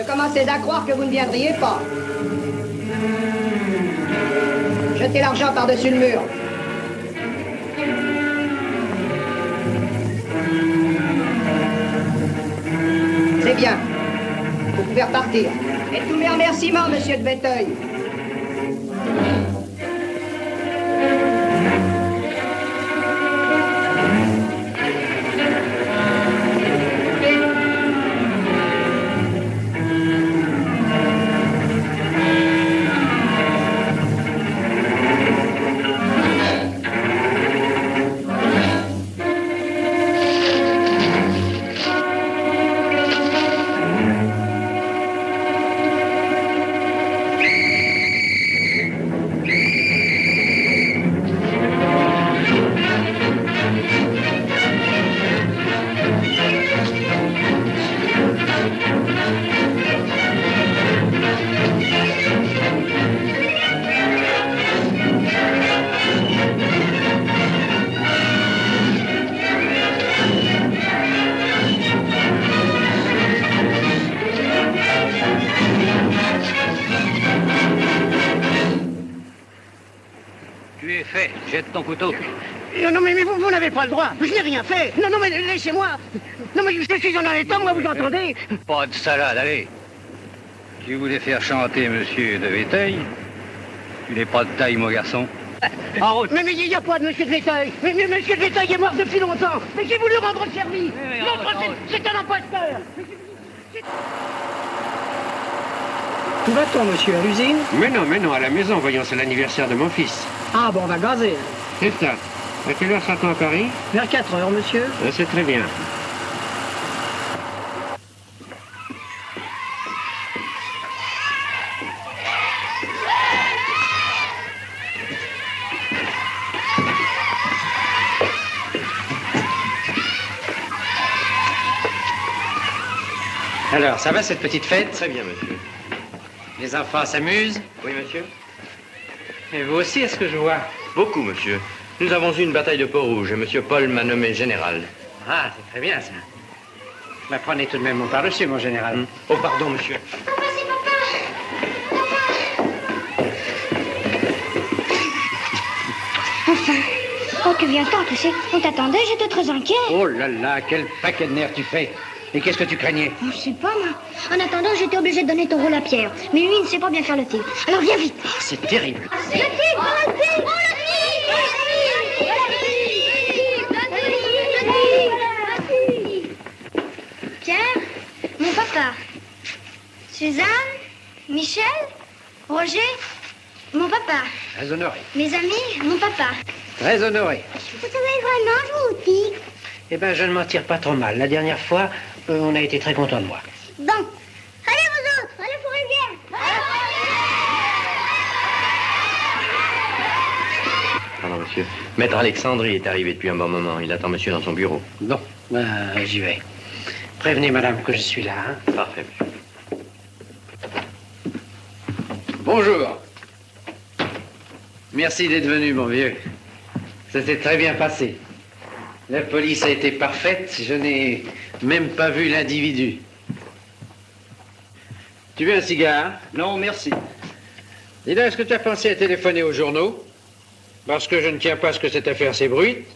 Je commençais à croire que vous ne viendriez pas. Jetez l'argent par-dessus le mur. C'est bien. Vous pouvez repartir. Et tous mes remerciements, monsieur de Véteuil. Jette ton couteau. Non, mais vous n'avez pas le droit. Je n'ai rien fait. Non, mais laissez-moi. Non, mais je suis en état, moi, vous entendez? Pas de salade, allez. Tu voulais faire chanter monsieur de Véteuil. Tu n'es pas de taille, mon garçon. En route. Mais il n'y a pas de monsieur de Véteuil. Mais monsieur de Véteuil est mort depuis longtemps. Mais j'ai voulu rendre service. L'autre, c'est un imposteur. Où va-t-on, monsieur, à l'usine? Mais non, à la maison, voyons, c'est l'anniversaire de mon fils. Ah, bon, on va gazer. C'est ça. À quelle heure sera-t-on à Paris? Vers 4 heures, monsieur. C'est très bien. Alors, ça va cette petite fête? Très bien, monsieur. Les enfants s'amusent? Oui, monsieur. Et vous aussi, est-ce que je vois? Beaucoup, monsieur. Nous avons eu une bataille de Port-Rouge et monsieur Paul m'a nommé général. Ah, c'est très bien, ça. Mais prenez tout de même mon par-dessus, mon général. Oh, pardon, monsieur. Papa, c'est papa. Enfin. Oh, que viens-t'en, tu sais? On t'attendait, j'étais très inquiet. Oh là là, quel paquet de nerfs tu fais. Et qu'est-ce que tu craignais? Oh, je sais pas, moi. En attendant, j'étais obligé de donner ton rôle à Pierre. Mais lui, il ne sait pas bien faire le tigre. Alors viens vite. Oh, c'est terrible. Le tigre, le tigre, le tigre. Pierre, mon papa. Suzanne, Michel, Roger, mon papa. Très honoré. Mes amis, mon papa. Très honoré. Vous savez vraiment jouer au tigre? Eh ben, je ne m'en tire pas trop mal. La dernière fois, on a été très contents de moi. Bon. Allez, vous autres, allez pour Rivière. Pardon, monsieur. Maître Alexandre est arrivé depuis un bon moment. Il attend monsieur dans son bureau. Bon, j'y vais. Prévenez madame que je suis là, hein. Parfait, monsieur. Bonjour. Merci d'être venu, mon vieux. Ça s'est très bien passé. La police a été parfaite, je n'ai même pas vu l'individu. Tu veux un cigare? Non, merci. Dis donc, est-ce que tu as pensé à téléphoner aux journaux? Parce que je ne tiens pas à ce que cette affaire s'ébruite.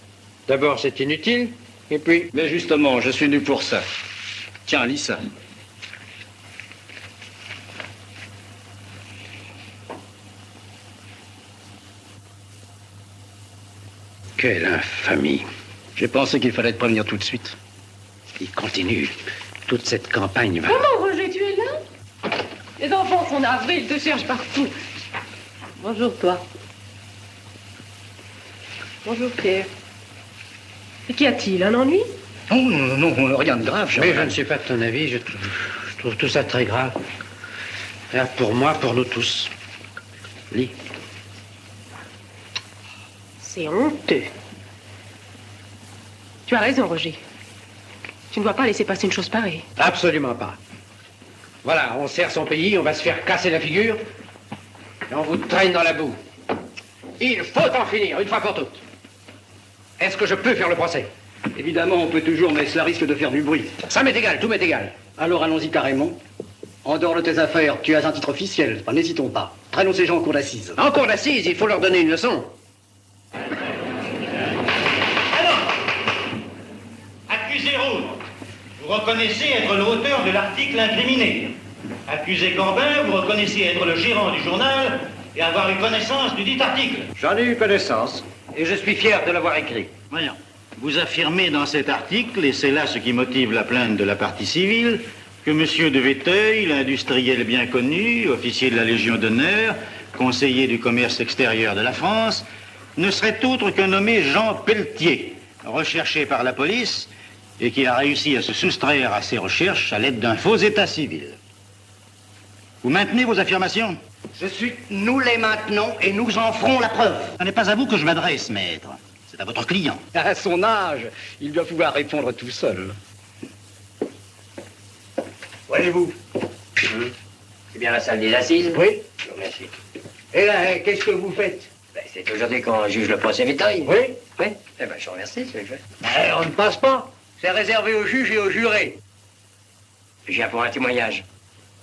D'abord, c'est inutile, et puis... Mais justement, je suis venu pour ça. Tiens, lis ça. Quelle infamie. J'ai pensé qu'il fallait te prévenir tout de suite. Il continue. Toute cette campagne va... Maman, Roger, tu es là? Les enfants sont navrés, ils te cherchent partout. Bonjour, toi. Bonjour, Pierre. Et qu'y a-t-il? Un ennui? Non, rien de grave. Mais je ne suis pas de ton avis, je trouve tout ça très grave. Là, pour moi, pour nous tous. Lis. C'est honteux. Tu as raison, Roger. Tu ne dois pas laisser passer une chose pareille. Absolument pas. Voilà, on sert son pays, on va se faire casser la figure, et on vous traîne dans la boue. Il faut en finir, une fois pour toutes. Est-ce que je peux faire le procès? Évidemment, on peut toujours, mais cela risque de faire du bruit. Ça m'est égal, tout m'est égal. Alors allons-y carrément. En dehors de tes affaires, tu as un titre officiel. Enfin, n'hésitons pas. Traînons ces gens en cour d'assises. En cour d'assises, il faut leur donner une leçon. Alors, accusé Roux, vous reconnaissez être l'auteur de l'article incriminé. Accusé Gambin, vous reconnaissez être le gérant du journal et avoir eu connaissance du dit article. J'en ai eu connaissance, et je suis fier de l'avoir écrit. Voyons, vous affirmez dans cet article, et c'est là ce qui motive la plainte de la partie civile, que M. de Véteuil, l'industriel bien connu, officier de la Légion d'honneur, conseiller du commerce extérieur de la France, ne serait autre qu'un nommé Jean Pelletier, recherché par la police et qui a réussi à se soustraire à ses recherches à l'aide d'un faux état civil. Vous maintenez vos affirmations? Nous les maintenons et nous en ferons la preuve. Ce n'est pas à vous que je m'adresse, maître. C'est à votre client. À son âge, il doit pouvoir répondre tout seul. Voyez-vous? C'est bien la salle des assises? Oui. Je vous remercie. Et là, qu'est-ce que vous faites? Ben, c'est aujourd'hui qu'on juge le procès Véteuil. Oui. Oui. Eh ben, je vous remercie, c'est fait. On ne passe pas. C'est réservé aux juges et aux jurés. Je viens pour un témoignage.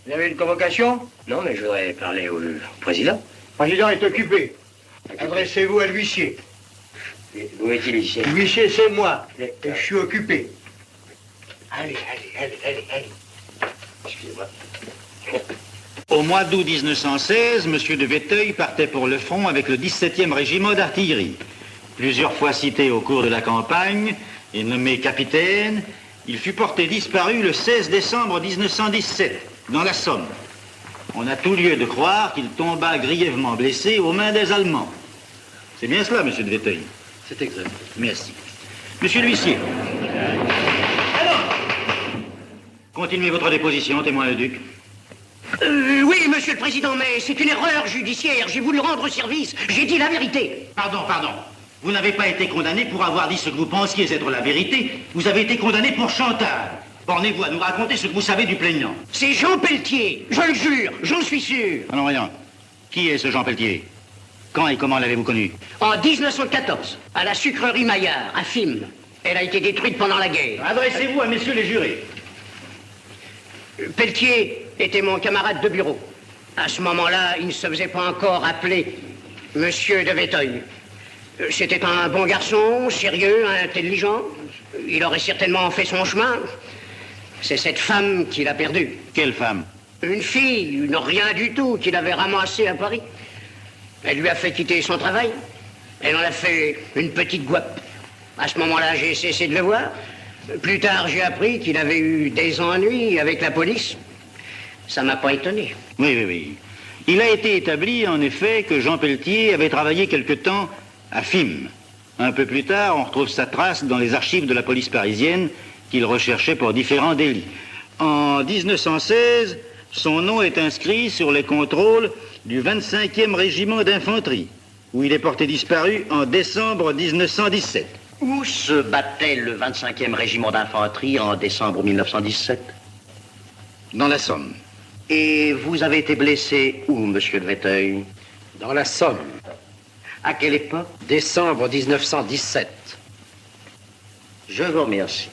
Vous avez une convocation? Non, mais je voudrais parler au président. Le président est occupé. Adressez-vous à l'huissier. Où est-il, l'huissier? L'huissier, c'est moi. Et je suis occupé. Allez. Excusez-moi. Au mois d'août 1916, M. de Véteuil partait pour le front avec le 17e régiment d'artillerie. Plusieurs fois cité au cours de la campagne et nommé capitaine, il fut porté disparu le 16 décembre 1917, dans la Somme. On a tout lieu de croire qu'il tomba grièvement blessé aux mains des Allemands. C'est bien cela, M. de Véteuil? C'est exact. Merci. Monsieur l'huissier. Alors, continuez votre déposition, témoin le duc. Oui, monsieur le président, mais c'est une erreur judiciaire. J'ai voulu rendre service. J'ai dit la vérité. Pardon. Vous n'avez pas été condamné pour avoir dit ce que vous pensiez être la vérité. Vous avez été condamné pour chantage. Bornez-vous à nous raconter ce que vous savez du plaignant. C'est Jean Pelletier. Je le jure. J'en suis sûr. Alors, voyons. Qui est ce Jean Pelletier? Quand et comment l'avez-vous connu? En 1914, à la sucrerie Maillard, à Fismes. Elle a été détruite pendant la guerre. Adressez-vous à messieurs les jurés. Pelletier était mon camarade de bureau. À ce moment-là, il ne se faisait pas encore appeler Monsieur de Véteuil. C'était un bon garçon, sérieux, intelligent. Il aurait certainement fait son chemin. C'est cette femme qu'il a perdue. Quelle femme? Une fille, une rien du tout, qu'il avait ramassée à Paris. Elle lui a fait quitter son travail. Elle en a fait une petite guape. À ce moment-là, j'ai cessé de le voir. Plus tard, j'ai appris qu'il avait eu des ennuis avec la police. Ça m'a pas étonné. Oui. Il a été établi, en effet, que Jean Pelletier avait travaillé quelque temps à Fismes. Un peu plus tard, on retrouve sa trace dans les archives de la police parisienne qu'il recherchait pour différents délits. En 1916, son nom est inscrit sur les contrôles du 25e régiment d'infanterie, où il est porté disparu en décembre 1917. Où se battait le 25e régiment d'infanterie en décembre 1917? Dans la Somme. Et vous avez été blessé où, monsieur de Véteuil? Dans la Somme. À quelle époque? Décembre 1917. Je vous remercie.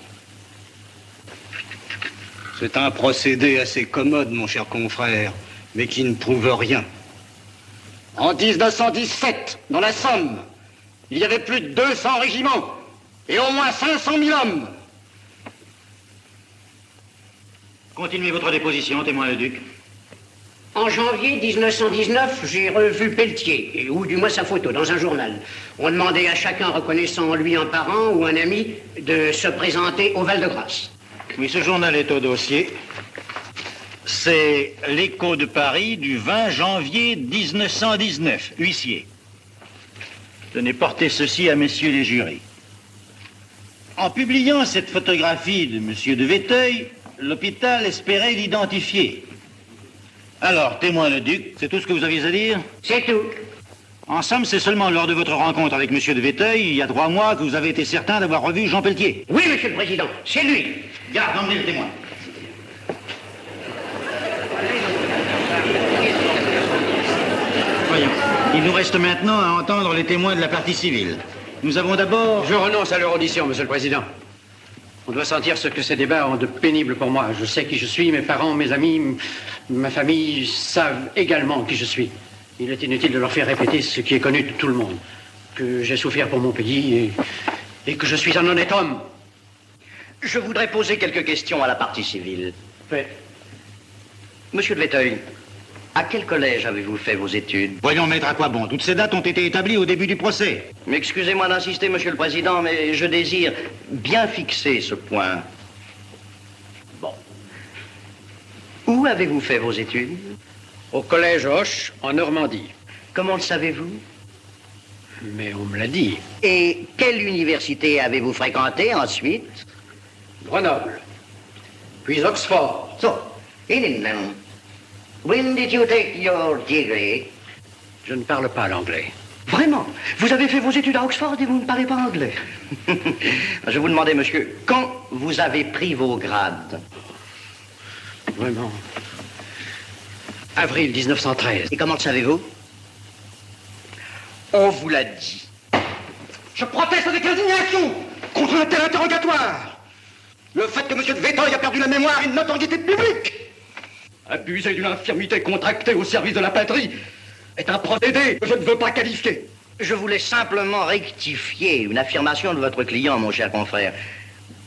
C'est un procédé assez commode, mon cher confrère, mais qui ne prouve rien. En 1917, dans la Somme, il y avait plus de 200 régiments et au moins 500 000 hommes. Continuez votre déposition, témoin le duc. En janvier 1919, j'ai revu Pelletier, ou du moins sa photo, dans un journal. On demandait à chacun reconnaissant lui un parent ou un ami de se présenter au Val-de-Grâce. Oui, ce journal est au dossier. C'est l'Écho de Paris du 20 janvier 1919, huissier. Tenez, portez ceci à messieurs les jurés. En publiant cette photographie de monsieur de Véteuil, l'hôpital espérait l'identifier. Alors, témoin le duc, c'est tout ce que vous aviez à dire? C'est tout. En somme, c'est seulement lors de votre rencontre avec monsieur de Véteuil, il y a 3 mois, que vous avez été certain d'avoir revu Jean Pelletier. Oui, monsieur le président, c'est lui. Garde, emmenez le témoin. Voyons, il nous reste maintenant à entendre les témoins de la partie civile. Nous avons d'abord... Je renonce à leur audition, monsieur le président. On doit sentir ce que ces débats ont de pénible pour moi. Je sais qui je suis, mes parents, mes amis, Ma famille savent également qui je suis. Il est inutile de leur faire répéter ce qui est connu de tout le monde. Que j'ai souffert pour mon pays et que je suis un honnête homme. Je voudrais poser quelques questions à la partie civile. Oui. Monsieur de Véteuil, à quel collège avez-vous fait vos études? Voyons, maître, à quoi bon? Toutes ces dates ont été établies au début du procès. Excusez-moi d'insister, Monsieur le Président, mais je désire bien fixer ce point. Bon. Où avez-vous fait vos études? Au collège Hoche, en Normandie. Comment le savez-vous? Mais on me l'a dit. Et quelle université avez-vous fréquenté ensuite? Grenoble. Puis Oxford. So, in England, when did you take your degree? Je ne parle pas l'anglais. Vraiment? Vous avez fait vos études à Oxford et vous ne parlez pas anglais? Je vous demandais, monsieur, quand vous avez pris vos grades? Vraiment. Avril 1913. Et comment le savez-vous? On vous l'a dit. Je proteste avec indignation contre un tel interrogatoire. Le fait que M. de Véteuil a perdu la mémoire et une notoriété publique, abuser d'une infirmité contractée au service de la patrie, est un procédé que je ne veux pas qualifier. Je voulais simplement rectifier une affirmation de votre client, mon cher confrère.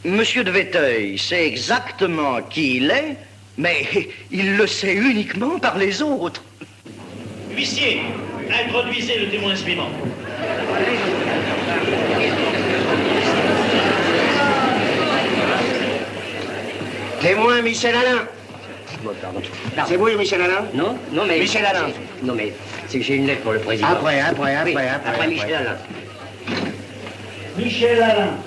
Monsieur de Véteuil sait exactement qui il est, mais il le sait uniquement par les autres. Huissier, introduisez le témoin suivant. Témoin Michel Alain. C'est vous, Michel Alain? Non, non mais... Michel Alain. Non mais, c'est que j'ai une lettre pour le président. Après Michel Alain. Michel Alain.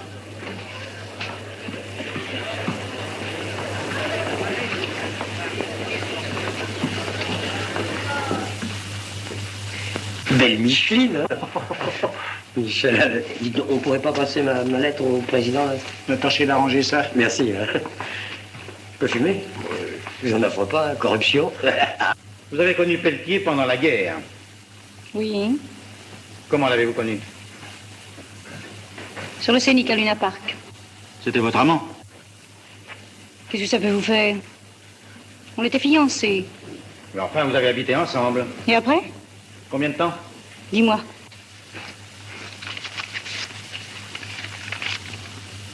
Belle Micheline. Michel Alain. Dites donc, on pourrait pas passer ma lettre au président? Tâchez d'arranger ça. Merci. Je peux fumer? J'en offre pas, corruption. Vous avez connu Pelletier pendant la guerre. Oui, Comment l'avez-vous connu? sur le Scénic à Luna Park. C'était votre amant? Qu'est-ce que ça peut vous faire? On était fiancés. Mais enfin, vous avez habité ensemble. Et après? Combien de temps? Dis-moi.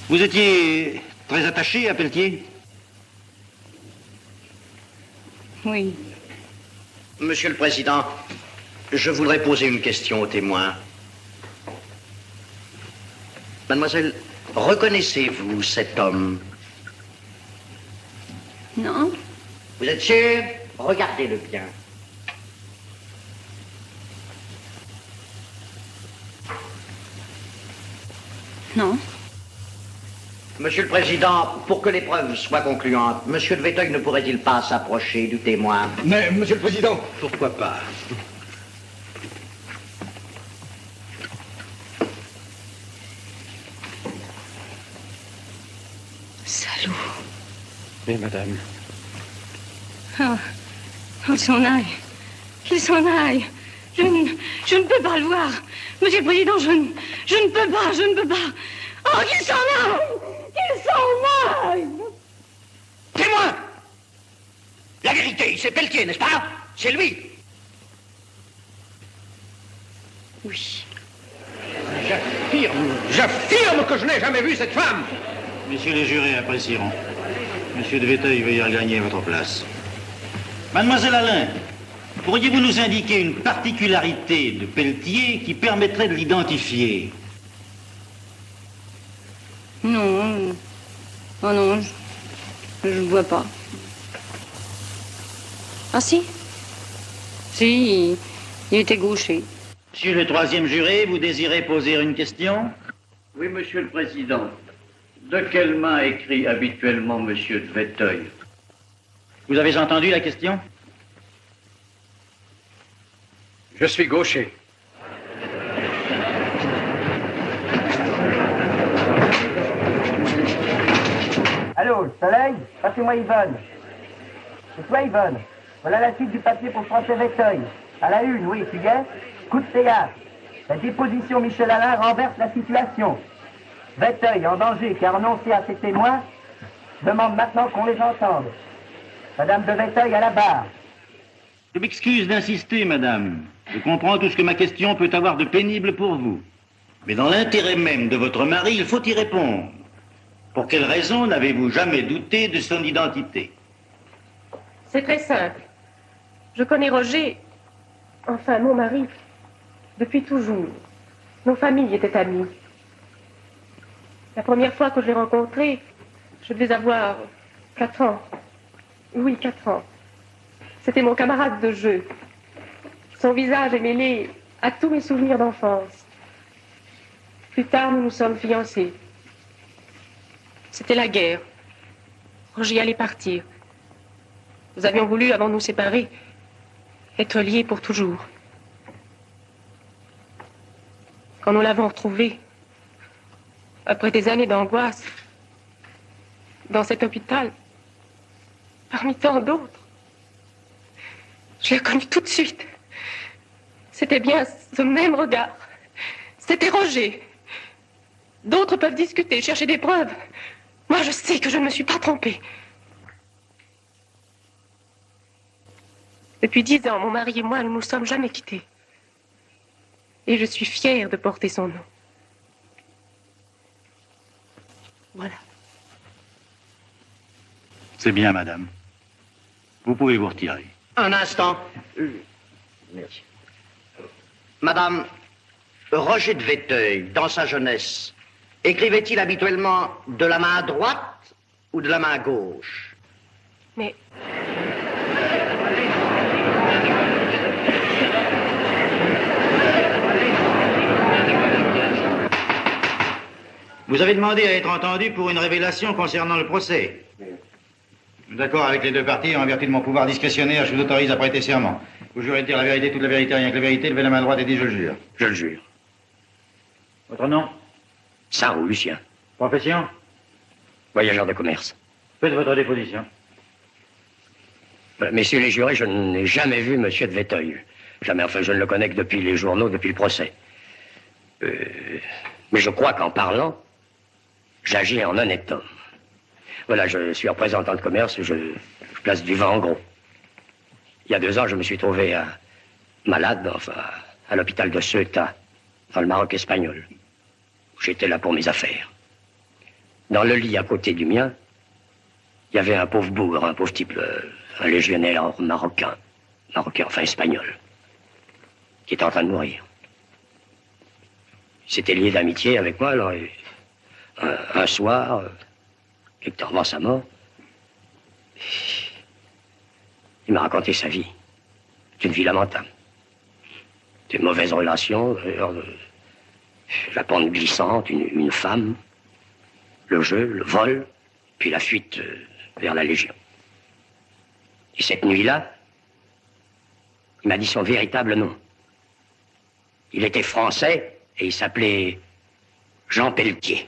Vous étiez très attaché à Pelletier? Oui. Monsieur le Président, je voudrais poser une question au témoin. Mademoiselle, reconnaissez-vous cet homme? Non? Vous êtes sûr? Regardez-le bien. Non. Monsieur le Président, pour que les preuves soient concluantes, Monsieur de Véteuil ne pourrait-il pas s'approcher du témoin? Mais, Monsieur le Président... Pourquoi pas? Salaud. Mais madame... Oh, il s'en aille. Qu'il s'en aille. Je ne peux pas le voir. Monsieur le Président, je ne peux pas. Oh, qu'il s'en aille. Qu'il s'en aille. Témoin! La vérité, c'est Pelletier, n'est-ce pas? C'est lui. Oui. J'affirme que je n'ai jamais vu cette femme. Messieurs les jurés apprécieront. Monsieur de Véteuil veuillez regagner votre place. Mademoiselle Alain, pourriez-vous nous indiquer une particularité de Pelletier qui permettrait de l'identifier? Non. Oh non, je ne vois pas. Ah si? Si, il était gaucher. Monsieur le troisième juré, vous désirez poser une question? Oui, Monsieur le Président. De quelle main écrit habituellement Monsieur de Véteuil? Vous avez entendu la question? Je suis gaucher. Allô, le soleil? Passez-moi Yvonne. C'est toi Yvonne. Voilà la suite du papier pour François Véteuil. À la une, oui, tu gagnes? Coup de théâtre. La déposition Michel Alain renverse la situation. Véteuil, en danger, qui a renoncé à ses témoins, demande maintenant qu'on les entende. Madame de Véteuil à la barre. Je m'excuse d'insister, madame. Je comprends tout ce que ma question peut avoir de pénible pour vous. Mais dans l'intérêt même de votre mari, il faut y répondre. Pour quelle raison n'avez-vous jamais douté de son identité? C'est très simple. Je connais Roger, enfin mon mari, depuis toujours. Nos familles étaient amies. La première fois que je l'ai rencontré, je devais avoir 4 ans. Oui, 4 ans. C'était mon camarade de jeu. Son visage est mêlé à tous mes souvenirs d'enfance. Plus tard, nous nous sommes fiancés. C'était la guerre. Roger allait partir. Nous avions voulu, avant de nous séparer, être liés pour toujours. Quand nous l'avons retrouvé, après des années d'angoisse, dans cet hôpital, parmi tant d'autres, je l'ai connu tout de suite. C'était bien ce même regard. C'était Roger. D'autres peuvent discuter, chercher des preuves. Moi, je sais que je ne me suis pas trompée. Depuis 10 ans, mon mari et moi, nous ne nous sommes jamais quittés. Et je suis fière de porter son nom. Voilà. C'est bien, madame. Vous pouvez vous retirer. Un instant. Merci. Madame, Roger de Véteuil, dans sa jeunesse, écrivait-il habituellement de la main droite ou de la main gauche? Mais... Vous avez demandé à être entendu pour une révélation concernant le procès. D'accord avec les deux parties, en vertu de mon pouvoir discrétionnaire, je vous autorise à prêter serment. Vous jurez de dire la vérité, toute la vérité, rien que la vérité, levez la main droite et dites je le jure. Je le jure. Votre nom? Sarou, Lucien. Profession? Voyageur de commerce. Faites votre déposition. Messieurs les jurés, je n'ai jamais vu monsieur de Véteuil. Jamais, enfin, je ne le connais que depuis les journaux, depuis le procès. Mais je crois qu'en parlant, j'agis en honnête homme. Voilà, je suis représentant de commerce, je place du vin en gros. Il y a 2 ans, je me suis trouvé malade, enfin, à l'hôpital de Ceuta, dans le Maroc espagnol. J'étais là pour mes affaires. Dans le lit à côté du mien, il y avait un pauvre bougre, un pauvre type, un légionnaire marocain, enfin espagnol, qui était en train de mourir. Il s'était lié d'amitié avec moi, alors, un soir, quelque temps avant sa mort, il m'a raconté sa vie. C'est une vie lamentable. Des mauvaises relations, la pente glissante, une femme, le jeu, le vol, puis la fuite vers la Légion. Et cette nuit-là, il m'a dit son véritable nom. Il était français et il s'appelait Jean Pelletier.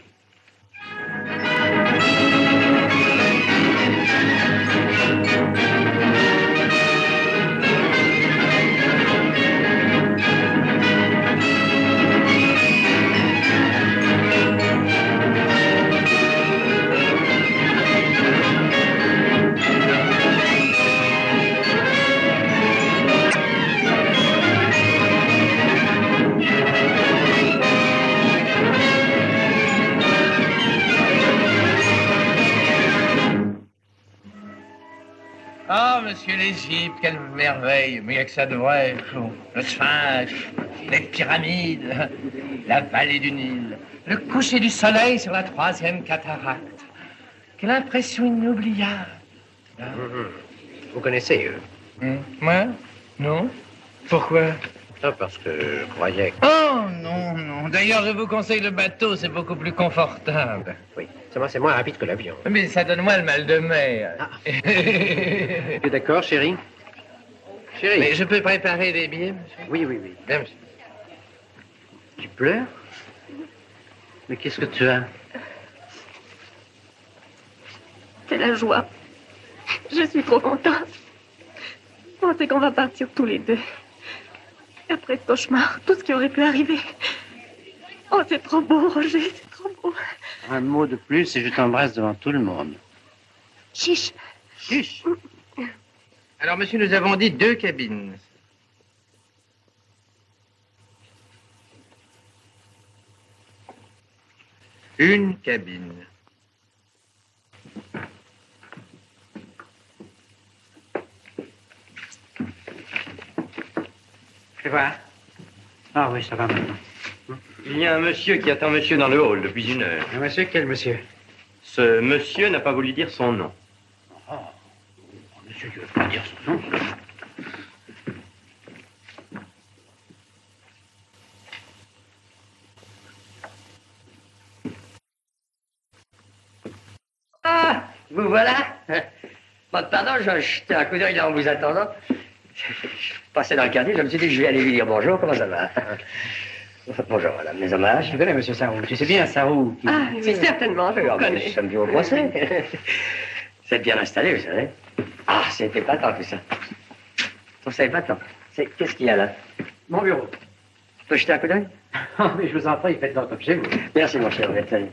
Ah, monsieur l'Égypte, quelle merveille, mieux que ça devrait. Le Sphinx, les pyramides, la vallée du Nil, le coucher du soleil sur la 3e cataracte. Quelle impression inoubliable. Vous connaissez, Moi? Non. Pourquoi? Parce que je croyais que... Oh, non, non. D'ailleurs, je vous conseille le bateau, c'est beaucoup plus confortable. Oui, c'est moins rapide que l'avion. Mais ça donne moins le mal de mer. Ah. Tu es d'accord, chérie? Chérie. Mais je peux préparer des billets, monsieur? Oui, oui, oui. Bien, monsieur. Tu pleures? Mais qu'est-ce que tu as? C'est la joie. Je suis trop contente. On sait qu'on va partir tous les deux. Et après ce cauchemar, tout ce qui aurait pu arriver. Oh, c'est trop beau, Roger, c'est trop beau. Un mot de plus et je t'embrasse devant tout le monde. Chiche. Chiche. Alors, monsieur, nous avons dit 2 cabines. Une cabine. Je vois. Ah oui, ça va maintenant. Il y a un monsieur qui attend monsieur dans le hall depuis 1 heure. Un monsieur, quel monsieur? Ce monsieur n'a pas voulu dire son nom. Oh, monsieur, tu veux pas dire son nom? Ah, vous voilà. Bon, pardon, je jetais un coup d'œil en vous attendant. Je passais dans le quartier, je me suis dit, je vais aller lui dire bonjour, comment ça va? Bonjour, madame, mes hommages. Je connais monsieur Sarrou. Tu sais bien, Sarrou. Ah, oui, certainement, je vous connais. Nous sommes vus au procès. Vous êtes bien installé, vous savez. Ah, c'est épatant, tout ça. Je trouve ça épatant. Qu'est-ce qu'il y a là? Mon bureau. Je peux jeter un coup d'œil? Ah, mais je vous en prie, faites-en comme chez vous. Merci, mon cher Vétel.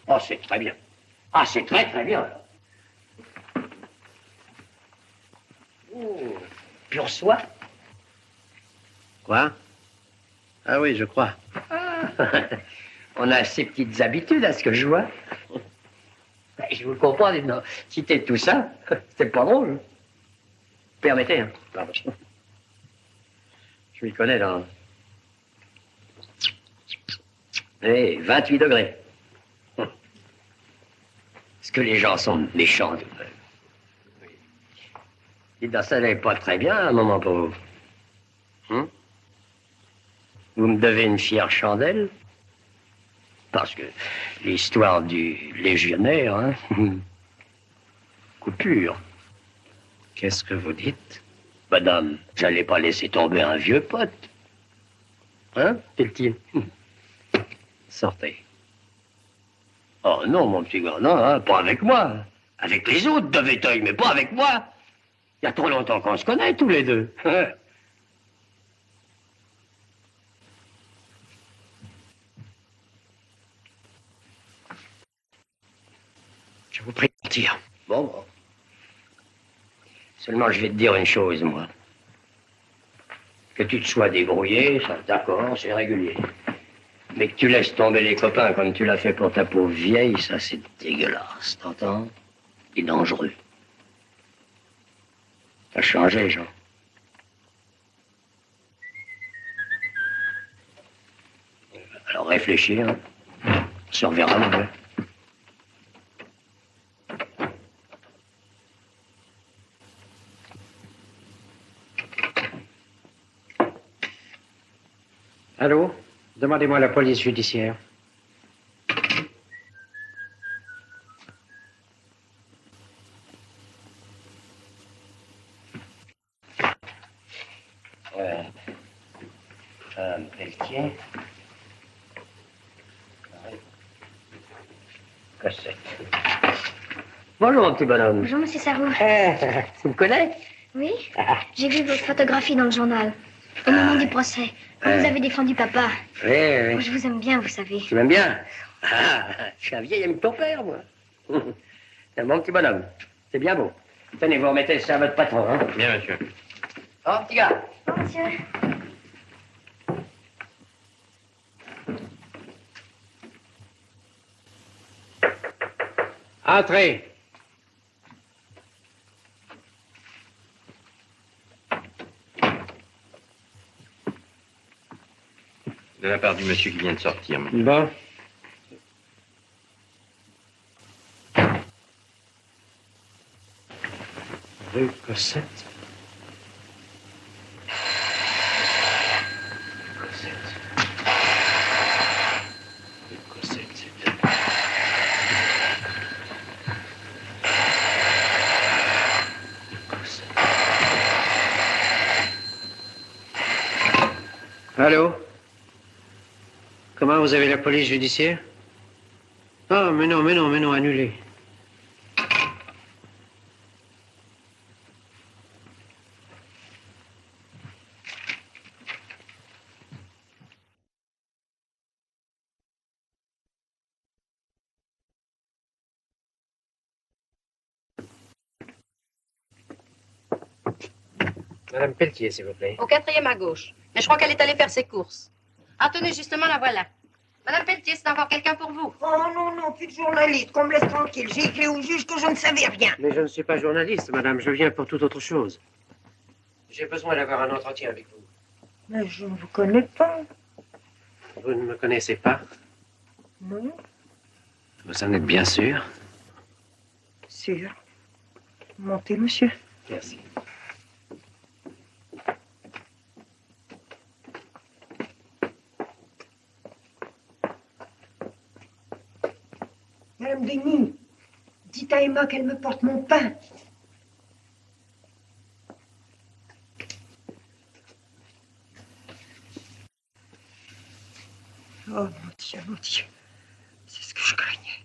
Oh, c'est très bien. Ah, c'est très, très bien, alors. Oh, pure soie. Quoi? Ah oui, je crois. Ah. On a assez petites habitudes à ce que je vois. Ben, je vous comprends, non. Quitter tout ça, c'est pas drôle. Permettez, hein. Pardon. Je m'y connais dans... Eh, 28 degrés. Est-ce que les gens sont méchants, tout de même? Dites donc, ça n'est pas très bien, un moment pour vous. Vous me devez une fière chandelle? Parce que l'histoire du légionnaire, hein? Coupure. Qu'est-ce que vous dites? Madame, j'allais pas laisser tomber un vieux pote. Hein, Tiltil? Sortez. Oh non, mon petit gars, non, hein, pas avec moi. Avec les autres de Véteuil, mais pas avec moi. Il y a trop longtemps qu'on se connaît, tous les deux. Je vous prie de partir. Bon. Seulement, je vais te dire une chose, moi. Que tu te sois débrouillé, ça, d'accord, c'est régulier. Mais que tu laisses tomber les copains comme tu l'as fait pour ta pauvre vieille, ça, c'est dégueulasse, t'entends? C'est dangereux. T'as changé, Jean. Alors réfléchis, hein. On se reverra, mon gars. Allô? Demandez-moi la police judiciaire. Pelletier. Cossette. Bonjour, mon petit bonhomme. Bonjour, monsieur Sarrou. Tu me connais? Oui? J'ai vu votre photographie dans le journal. Au moment du procès. Quand vous avez défendu papa. Oui, oui. Je vous aime bien, vous savez. Tu m'aimes bien? Ah, je suis un vieil ami de ton père, moi. C'est un bon petit bonhomme. C'est bien beau. Tenez, vous remettez ça à votre patron, hein? Bien, monsieur. Oh, petit gars. Oh, monsieur. Entrez. De la part du monsieur qui vient de sortir. Bon. Rue Cossette. Allô? Comment vous avez la police judiciaire? Oh, mais non, annulé. Madame Pelletier, s'il vous plaît. Au 4e à gauche. Mais je crois qu'elle est allée faire ses courses. Ah, tenez, justement, la voilà. Madame Pelletier, c'est encore quelqu'un pour vous. Oh non, non, plus de journaliste, qu'on me laisse tranquille. J'ai écrit au juge que je ne savais rien. Mais je ne suis pas journaliste, madame. Je viens pour toute autre chose. J'ai besoin d'avoir un entretien avec vous. Mais je ne vous connais pas. Vous ne me connaissez pas? Non. Vous en êtes bien sûr? Sûr. Montez, monsieur. Merci. Madame Denis, dites à Emma qu'elle me porte mon pain. Oh, mon Dieu, c'est ce que je craignais.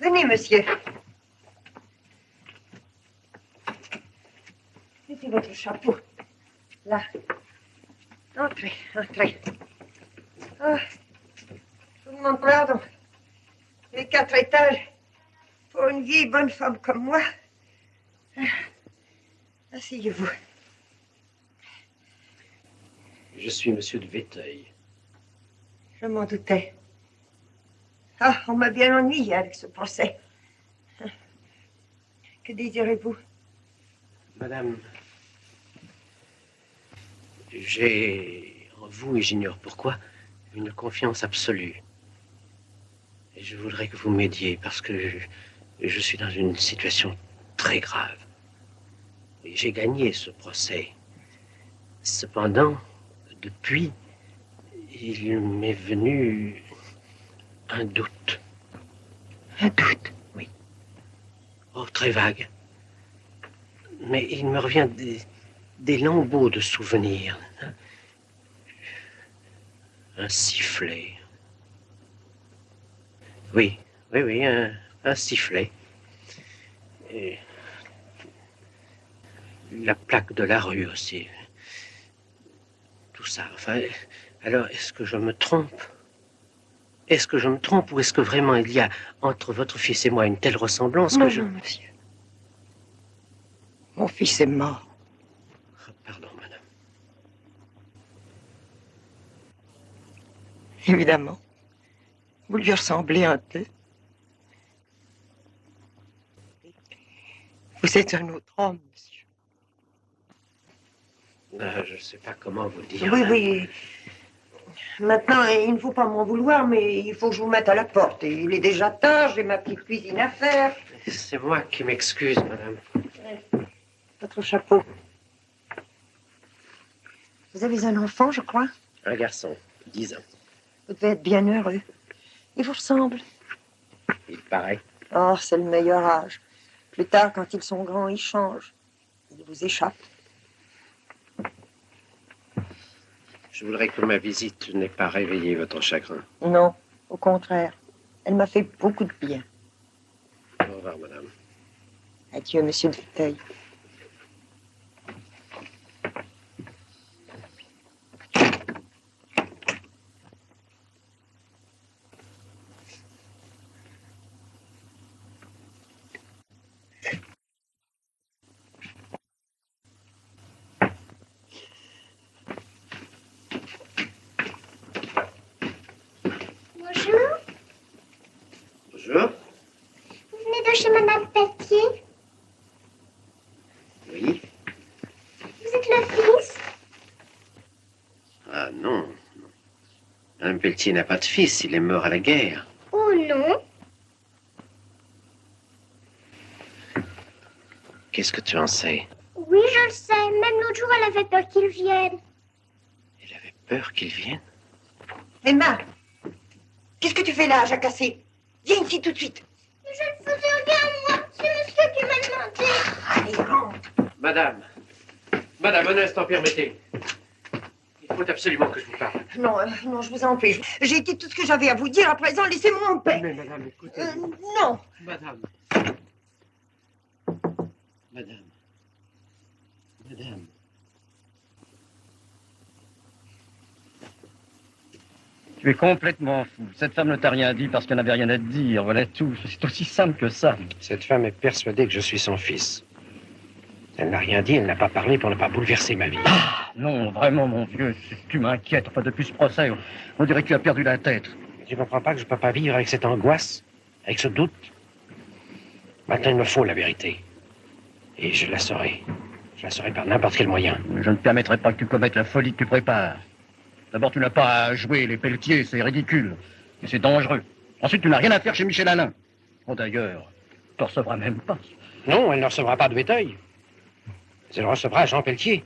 Venez, monsieur. Mettez votre chapeau. Là. Entrez, entrez. Ah, je vous demande pardon. Les 4 étages, pour une vieille bonne femme comme moi. Asseyez-vous. Je suis monsieur de Véteuil. Je m'en doutais. Ah, on m'a bien ennuyé avec ce procès. Que désirez-vous? Madame, j'ai en vous, et j'ignore pourquoi, une confiance absolue. Et je voudrais que vous m'aidiez parce que je suis dans une situation très grave. Et j'ai gagné ce procès. Cependant, depuis, il m'est venu un doute. Un doute? Oui. Oh, très vague. Mais il me revient des lambeaux de souvenirs. Un sifflet. Oui, un sifflet. Et la plaque de la rue aussi. Tout ça, enfin... Alors, est-ce que je me trompe? Est-ce que je me trompe ou est-ce que vraiment il y a entre votre fils et moi une telle ressemblance que je... Non, monsieur. Mon fils est mort. Oh, pardon, madame. Évidemment. Vous lui ressemblez un peu. Vous êtes un autre homme, monsieur. Je ne sais pas comment vous dire. Oui, oui. Maintenant, il ne faut pas m'en vouloir, mais il faut que je vous mette à la porte. Et il est déjà tard, j'ai ma petite cuisine à faire. C'est moi qui m'excuse, madame. Votre chapeau. Vous avez un enfant, je crois? Un garçon, 10 ans. Vous devez être bien heureux. Il vous ressemble. Il paraît. Oh, c'est le meilleur âge. Plus tard, quand ils sont grands, ils changent. Ils vous échappent. Je voudrais que ma visite n'ait pas réveillé votre chagrin. Non, au contraire. Elle m'a fait beaucoup de bien. Au revoir, madame. Adieu, monsieur de Véteuil. Bonjour. Bonjour. Vous venez de chez Madame Pelletier? Oui. Vous êtes le fils? Ah non. Madame Pelletier n'a pas de fils, il est mort à la guerre. Oh non. Qu'est-ce que tu en sais? Oui, je le sais. Même l'autre jour, elle avait peur qu'il vienne. Peur qu'il vienne? Emma, qu'est-ce que tu fais là, jacassé? Viens ici tout de suite. Je ne faisais rien, moi. C'est monsieur qui m'a demandé. Allez, rentre. Madame, un instant, permettez. Il faut absolument que je vous parle. Non, non, je vous en prie. J'ai dit tout ce que j'avais à vous dire. À présent, laissez-moi en paix. Mais madame, écoutez. Non. Madame. Madame. Tu es complètement fou. Cette femme ne t'a rien dit parce qu'elle n'avait rien à te dire. Voilà tout. C'est aussi simple que ça. Cette femme est persuadée que je suis son fils. Elle n'a rien dit, elle n'a pas parlé pour ne pas bouleverser ma vie. Ah, non, vraiment, mon vieux, tu m'inquiètes. Enfin, depuis ce procès, on dirait que tu as perdu la tête. Tu ne comprends pas que je ne peux pas vivre avec cette angoisse, avec ce doute? Maintenant, il me faut la vérité. Et je la saurai. Je la saurai par n'importe quel moyen. Je ne permettrai pas que tu commettes la folie que tu prépares. D'abord, tu n'as pas à jouer les Pelletiers, c'est ridicule. Et c'est dangereux. Ensuite, tu n'as rien à faire chez Michel Alain. Bon, d'ailleurs, tu ne recevras même pas. Non, elle ne recevra pas de Véteuil. Elle recevra Jean Pelletier.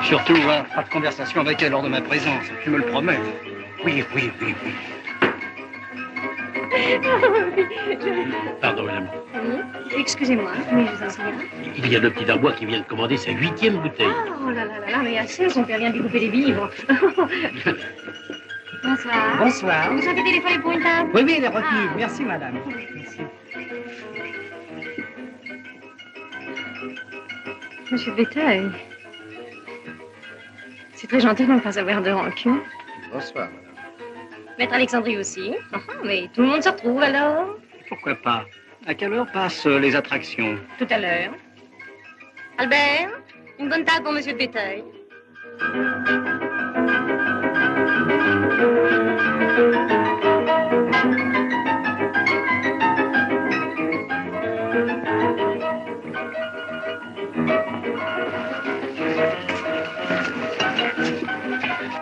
Surtout, hein, pas de conversation avec elle lors de ma présence. Tu me le promets. Oui. Pardon, madame. Oui, excusez-moi, mais je vous en souviens. Il y a le petit Darbois qui vient de commander sa 8e bouteille. Oh là, mais assez, son père vient de lui couper les vivres. Bonsoir. Bonsoir. Vous avez téléphoné pour une table? Oui, elle est retenue. Merci, madame. Merci. Monsieur Véteuil, c'est très gentil de ne pas avoir de rancune. Bonsoir, madame. Maître Alexandrie aussi. Mais tout le monde se retrouve alors? Pourquoi pas? À quelle heure passent les attractions? Tout à l'heure. Albert, une bonne table pour Monsieur Véteuil.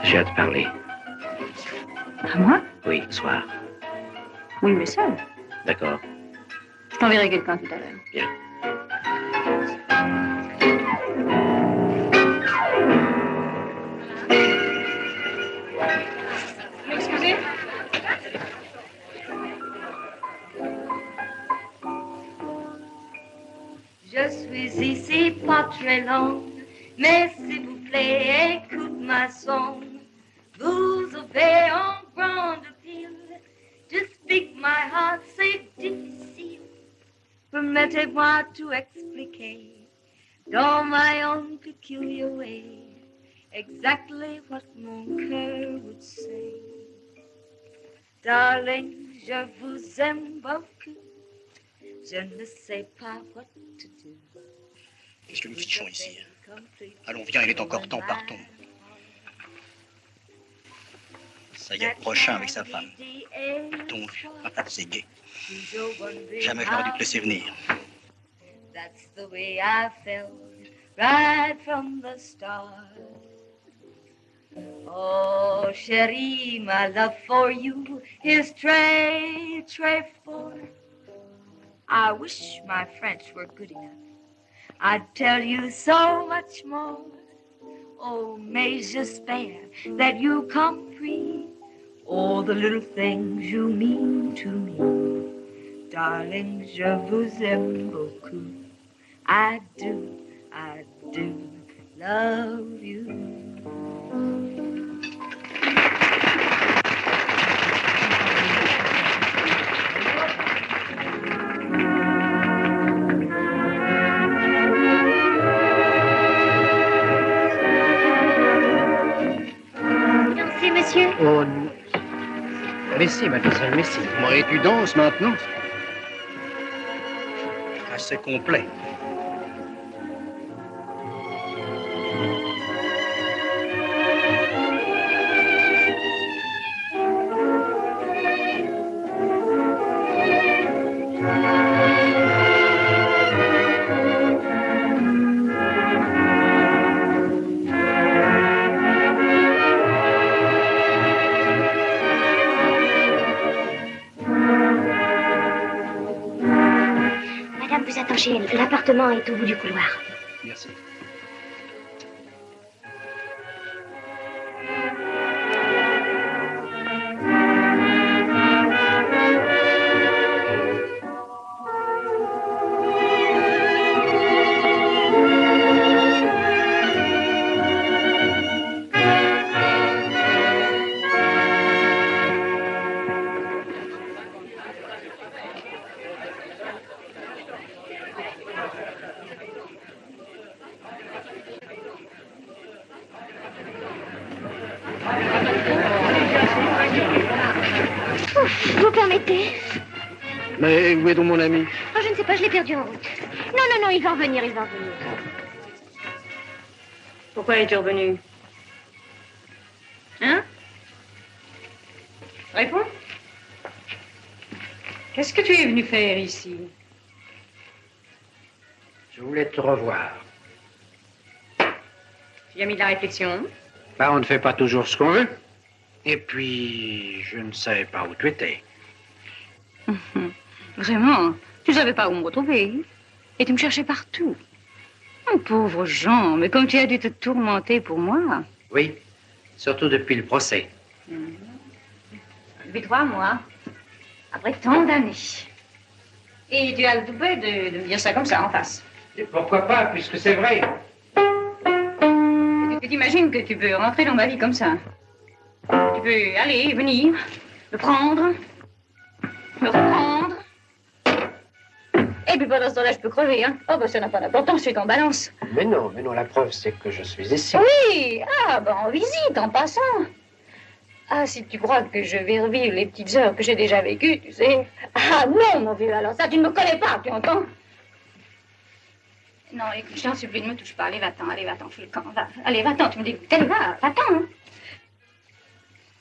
J'ai hâte de parler. À moi? Oui, ce soir. Oui, mais seul. D'accord. Je t'enverrai quelqu'un tout à l'heure. Bien. Excusez? Je suis ici pas très long, mais s'il vous plaît, écoute ma son. Vous avez un grand appeal, to speak my heart, c'est difficile. Permettez-moi tout expliquer, dans my own peculiar way, exactly what mon cœur would say. Darling, je vous aime beaucoup, je ne sais pas what to do. Qu'est-ce que nous fichons ici? Allons, viens, il est encore temps, partons. Ça y est, prochain avec sa femme. Donc, c'est gay. Jamais je n'aurais dû te laisser venir. That's the way I felt right from the start. Oh, chérie, my love for you is très, très fort. I wish my French were good enough. I'd tell you so much more. Oh, mais j'espère that you comprehend all the little things you mean to me. Darling, je vous aime beaucoup. I do love you. Merci, monsieur. Oh, non. Merci, mademoiselle, merci. Moi, et tu danses maintenant? Assez complet. Madame vous attend chez elle. L'appartement est au bout du couloir. Merci. est? Mais où est donc mon ami? Oh, je ne sais pas, je l'ai perdu en route. Non, non, non, il va revenir, il va revenir. Pourquoi es-tu revenu? Hein? Réponds. Qu'est-ce que tu es venu faire ici? Je voulais te revoir. Tu as mis de la réflexion? Bah, on ne fait pas toujours ce qu'on veut. Et puis, je ne savais pas où tu étais. Vraiment? Tu ne savais pas où me retrouver? Et tu me cherchais partout. Oh, pauvre Jean, mais comme tu as dû te tourmenter pour moi. Oui, surtout depuis le procès. Depuis 3 mois, après tant d'années. Et tu as le toupet de me dire ça comme ça en face. Et pourquoi pas, puisque c'est vrai. Et tu t'imagines que tu peux rentrer dans ma vie comme ça? Tu peux aller, venir, me prendre, me reprendre. Et puis pendant ce temps-là, je peux crever, hein. Oh, ben ça n'a pas d'importance, je suis en balance. Mais non, la preuve, c'est que je suis ici. Oui, ah, ben en visite, en passant. Ah, si tu crois que je vais revivre les petites heures que j'ai déjà vécues, tu sais. Ah non, mon vieux, alors ça, tu ne me connais pas, tu entends? Non, écoute, je t'en supplie, ne me touche pas. Allez, va-t'en, fais le camp. Va. Allez, va-t'en, tu me dégoûtes. Allez, va-t'en.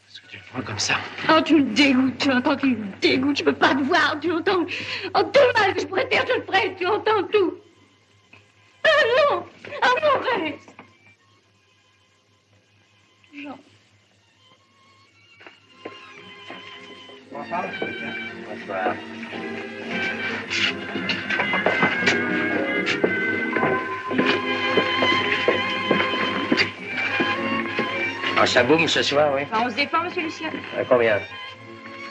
Est-ce que tu le prends comme ça? Oh, tu me dégoûtes, tu entends, tu me dégoûtes, je peux pas te voir, tu entends? Oh, tout le mal que je pourrais te faire, je le ferai, tu entends tout. Ah non, ah non, reste. Jean. Bonsoir. Bonsoir. Ah, ça boum ce soir, oui. Enfin, on se défend, monsieur Lucien. À combien?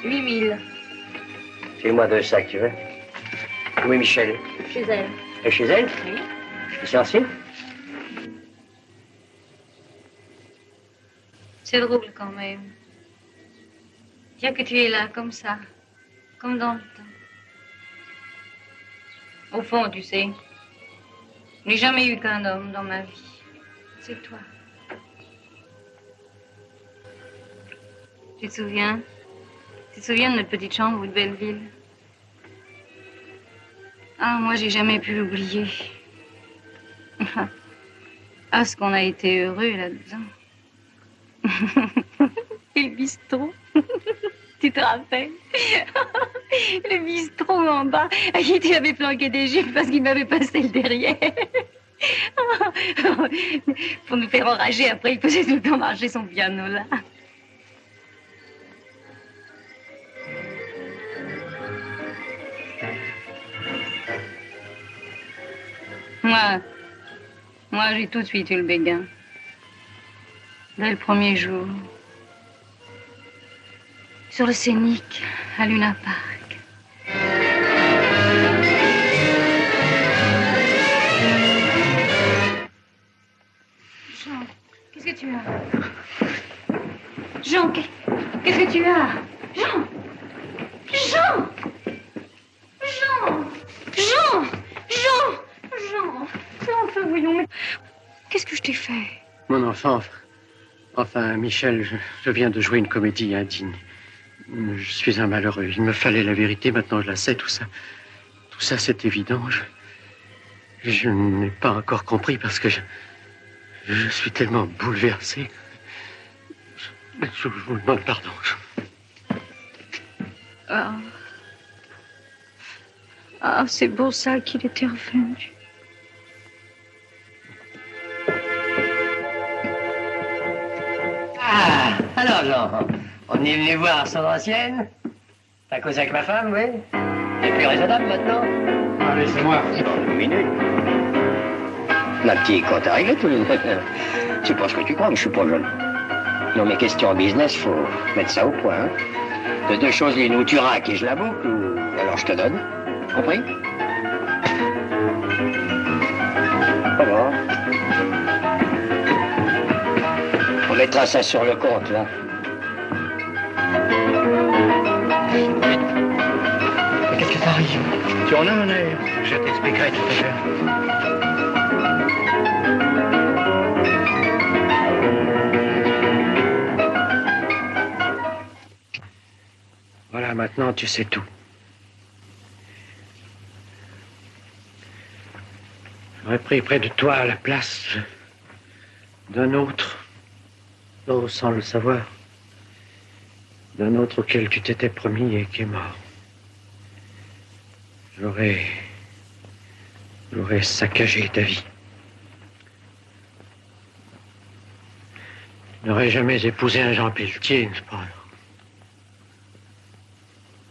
8000. Fais-moi 2 sacs, tu veux? Oui, Michel. Chez elle. Et chez elle? Oui. Licenciée? C'est drôle quand même. Tiens que tu es là, comme ça. Comme dans le temps. Au fond, tu sais, je n'ai jamais eu qu'un homme dans ma vie. C'est toi. Tu te souviens? Tu te souviens de notre petite chambre de Belleville? Ah, moi, j'ai jamais pu l'oublier. Ah, ce qu'on a été heureux là-dedans. Et le bistrot. Tu te rappelles? Le bistrot en bas, à qui tu avais planqué des gifles parce qu'il m'avait passé le derrière. Pour nous faire enrager, après, il faisait tout le temps marcher son piano là. Moi, j'ai tout de suite eu le béguin. Dès le premier jour. Sur le Scénic, à Luna Park. Jean, qu'est-ce que tu as? Jean, qu'est-ce que tu as? Jean! Jean! Jean! Jean! Jean! Jean! Enfin, voyons, mais... Qu'est-ce que je t'ai fait? Mon enfant, enfin, Michel, je viens de jouer une comédie indigne. Je suis un malheureux. Il me fallait la vérité, maintenant je la sais, tout ça. Tout ça, c'est évident. Je n'ai pas encore compris parce que je suis tellement bouleversé. Je vous demande pardon. Ah, c'est pour ça qu'il était revenu. Ah, alors Jean, on est venu voir son ancienne. T'as causé avec ma femme, oui? T'es plus raisonnable maintenant? Ah, laissez-moi. Une minute. Ma petite, quand t'es réglé, tu penses que tu crois que je suis pas jeune. Non, mais question business, faut mettre ça au point. Hein. De 2 choses l'une, ou tu raques et je la boucle, ou alors je te donne. Compris? Comment? On mettra ça sur le compte, là. Qu'est-ce que t'arrive? Tu en as un air. Je t'expliquerai tout à l'heure. Voilà, Ah, maintenant, tu sais tout. J'aurais pris près de toi la place d'un autre, oh, sans le savoir, d'un autre auquel tu t'étais promis et qui est mort. J'aurais saccagé ta vie. Je n'aurais jamais épousé un Jean Pelletier, n'est-ce pas?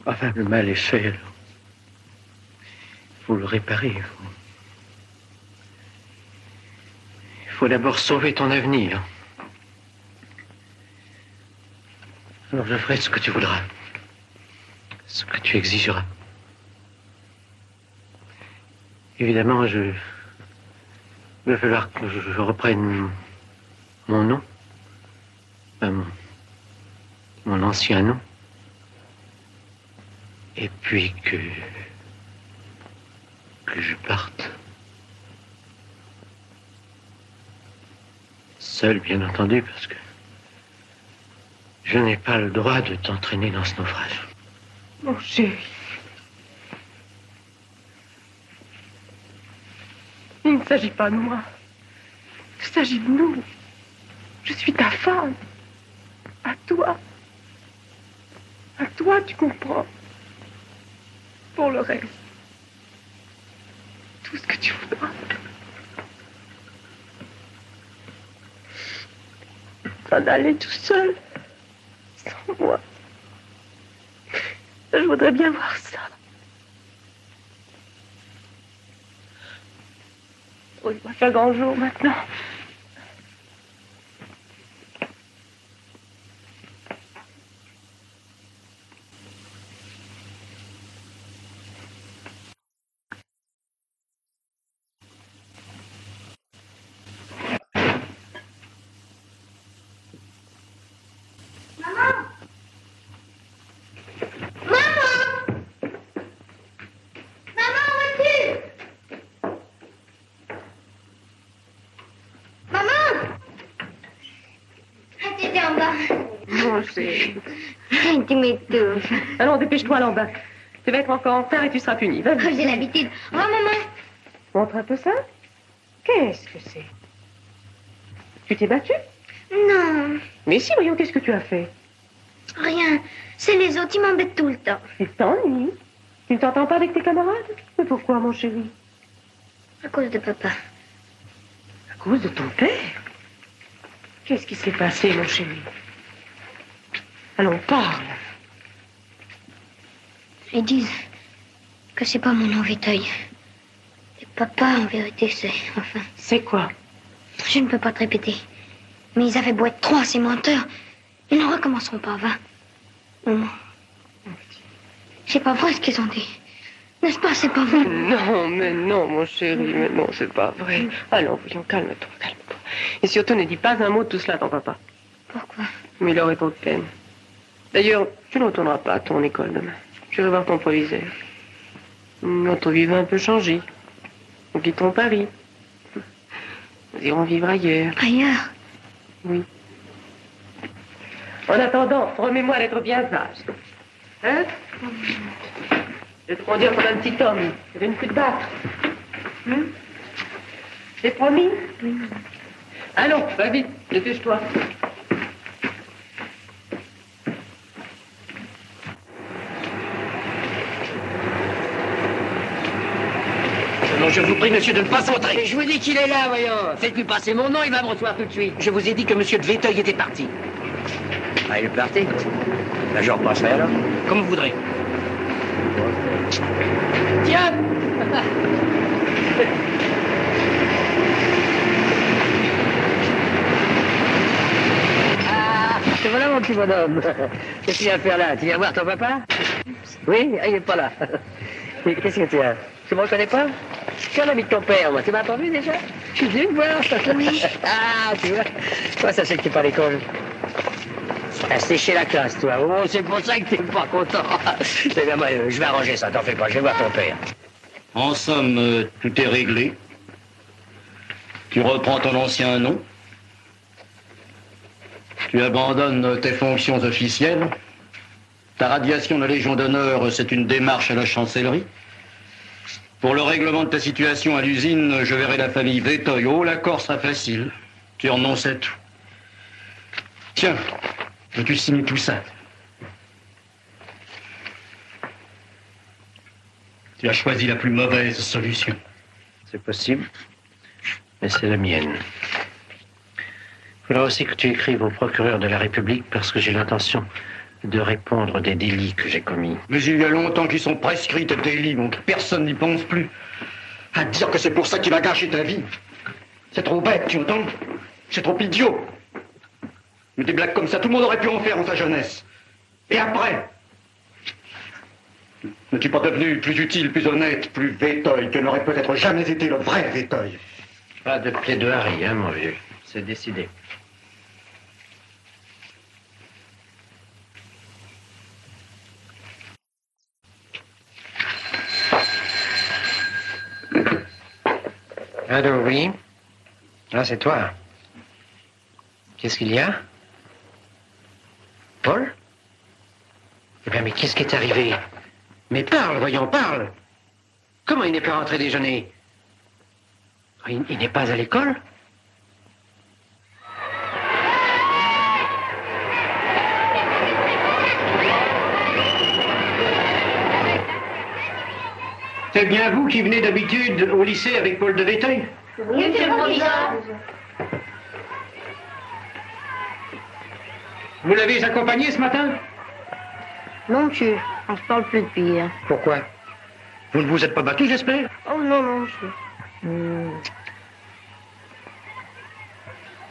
Enfin, le mal est fait, alors. Il faut le réparer. Il faut d'abord sauver ton avenir. Alors je ferai ce que tu voudras. Ce que tu exigeras. Évidemment, il va falloir que je reprenne mon nom. Enfin, mon ancien nom. Et puis que je parte. Seul, bien entendu, parce que je n'ai pas le droit de t'entraîner dans ce naufrage. Mon chéri. Il ne s'agit pas de moi. Il s'agit de nous. Je suis ta femme. À toi. À toi, tu comprends. Pour le reste. Tout ce que tu voudras. S'en aller tout seul. Sans moi. Je voudrais bien voir ça. Oh, il va faire grand jour maintenant. Tu m'étouffes. Allons, dépêche-toi là en bas. Tu vas être encore en retard et tu seras puni. Vas-y. Oh, j'ai l'habitude. Au revoir, maman. Montre un peu ça. Qu'est-ce que c'est? Tu t'es battue? Non, Mais si, voyons, qu'est-ce que tu as fait? rien. C'est les autres, ils m'embêtent tout le temps. C'est t'ennuies. Tu ne t'entends pas avec tes camarades? Mais pourquoi, mon chéri? À cause de papa. À cause de ton père? Qu'est-ce qui s'est passé, mon chéri? Allons, parle. Ils disent que c'est pas mon envie-d'œil. Et papa, en vérité, c'est... Enfin... C'est quoi? Je ne peux pas te répéter. Mais ils avaient beau être 3, ces menteurs. Ils ne recommenceront pas, va. Non. C'est pas vrai ce qu'ils ont dit. N'est-ce pas, c'est pas vrai? Non, mais non, mon chéri, mais non, c'est pas vrai. Allons, voyons, calme-toi, calme-toi. Et surtout, ne dis pas un mot de tout cela à ton papa. Pourquoi? Mais il aurait trop de peine. D'ailleurs, tu ne retourneras pas à ton école demain. Je vais voir ton proviseur. Notre vie va un peu changer. Nous quittons Paris. Nous irons vivre ailleurs. Ailleurs? Oui. En attendant, remets-moi d'être bien sage. Hein? Je vais te conduire comme un petit homme. Je ne plus te battre. T'es promis? Allons, va vite, dépêche-toi. Non, je vous prie, monsieur, de ne pas s'entrer. Mais je vous dis qu'il est là, voyons. Faites-lui passer mon nom, il va me recevoir tout de suite. Je vous ai dit que monsieur de Véteuil était parti. Ah, il est parti? Ben, je repasserai alors. Comme vous voudrez. Tiens! Ah, te voilà, mon petit bonhomme. Qu'est-ce que tu viens faire là? Tu viens voir ton papa? Oui? Ah, il n'est pas là. Qu'est-ce que tu as? Tu me reconnais pas? Je suis un ami de ton père, moi. Tu m'as pas vu déjà? Je suis venu te voir. Oui. Ah, tu vois? Toi, ça c'est que t'es pas à l'école. Ah, c'est chez la classe, toi. Oh, c'est pour ça que t'es pas content. Eh bien, moi, je vais arranger ça, t'en fais pas. Je vais voir ton père. En somme, tout est réglé. Tu reprends ton ancien nom. Tu abandonnes tes fonctions officielles. Ta radiation de Légion d'honneur, c'est une démarche à la chancellerie. Pour le règlement de ta situation à l'usine, je verrai la famille Vétoy. Oh, l'accord sera facile. Tu renonces à tout. Tiens, veux-tu signer tout ça? Tu as choisi la plus mauvaise solution. C'est possible, mais c'est la mienne. Il faudra aussi que tu écrives au procureur de la République parce que j'ai l'intention de répondre des délits que j'ai commis. Mais il y a longtemps qu'ils sont prescrits, tes délits, donc personne n'y pense plus. À dire que c'est pour ça qu'il a gâché ta vie. C'est trop bête, tu entends? C'est trop idiot. Mais des blagues comme ça, tout le monde aurait pu en faire dans sa jeunesse. Et après? N'es-tu pas devenu plus utile, plus honnête, plus Vétoy que n'aurait peut-être jamais été le vrai Vétoy? Pas de plaidoirie, hein, mon vieux. C'est décidé. Allô, oui? Ah, c'est toi. Qu'est-ce qu'il y a? Paul? Eh bien, mais qu'est-ce qui est arrivé? Mais parle, voyons, parle. Comment il n'est pas rentré déjeuner? Il n'est pas à l'école? C'est bien vous qui venez d'habitude au lycée avec Paul de Vétoy? Oui, monsieur le proviseur. Vous l'avez accompagné ce matin? Non, monsieur, on se parle plus depuis hier. Pourquoi? Vous ne vous êtes pas battu, j'espère? Oh non, non, monsieur.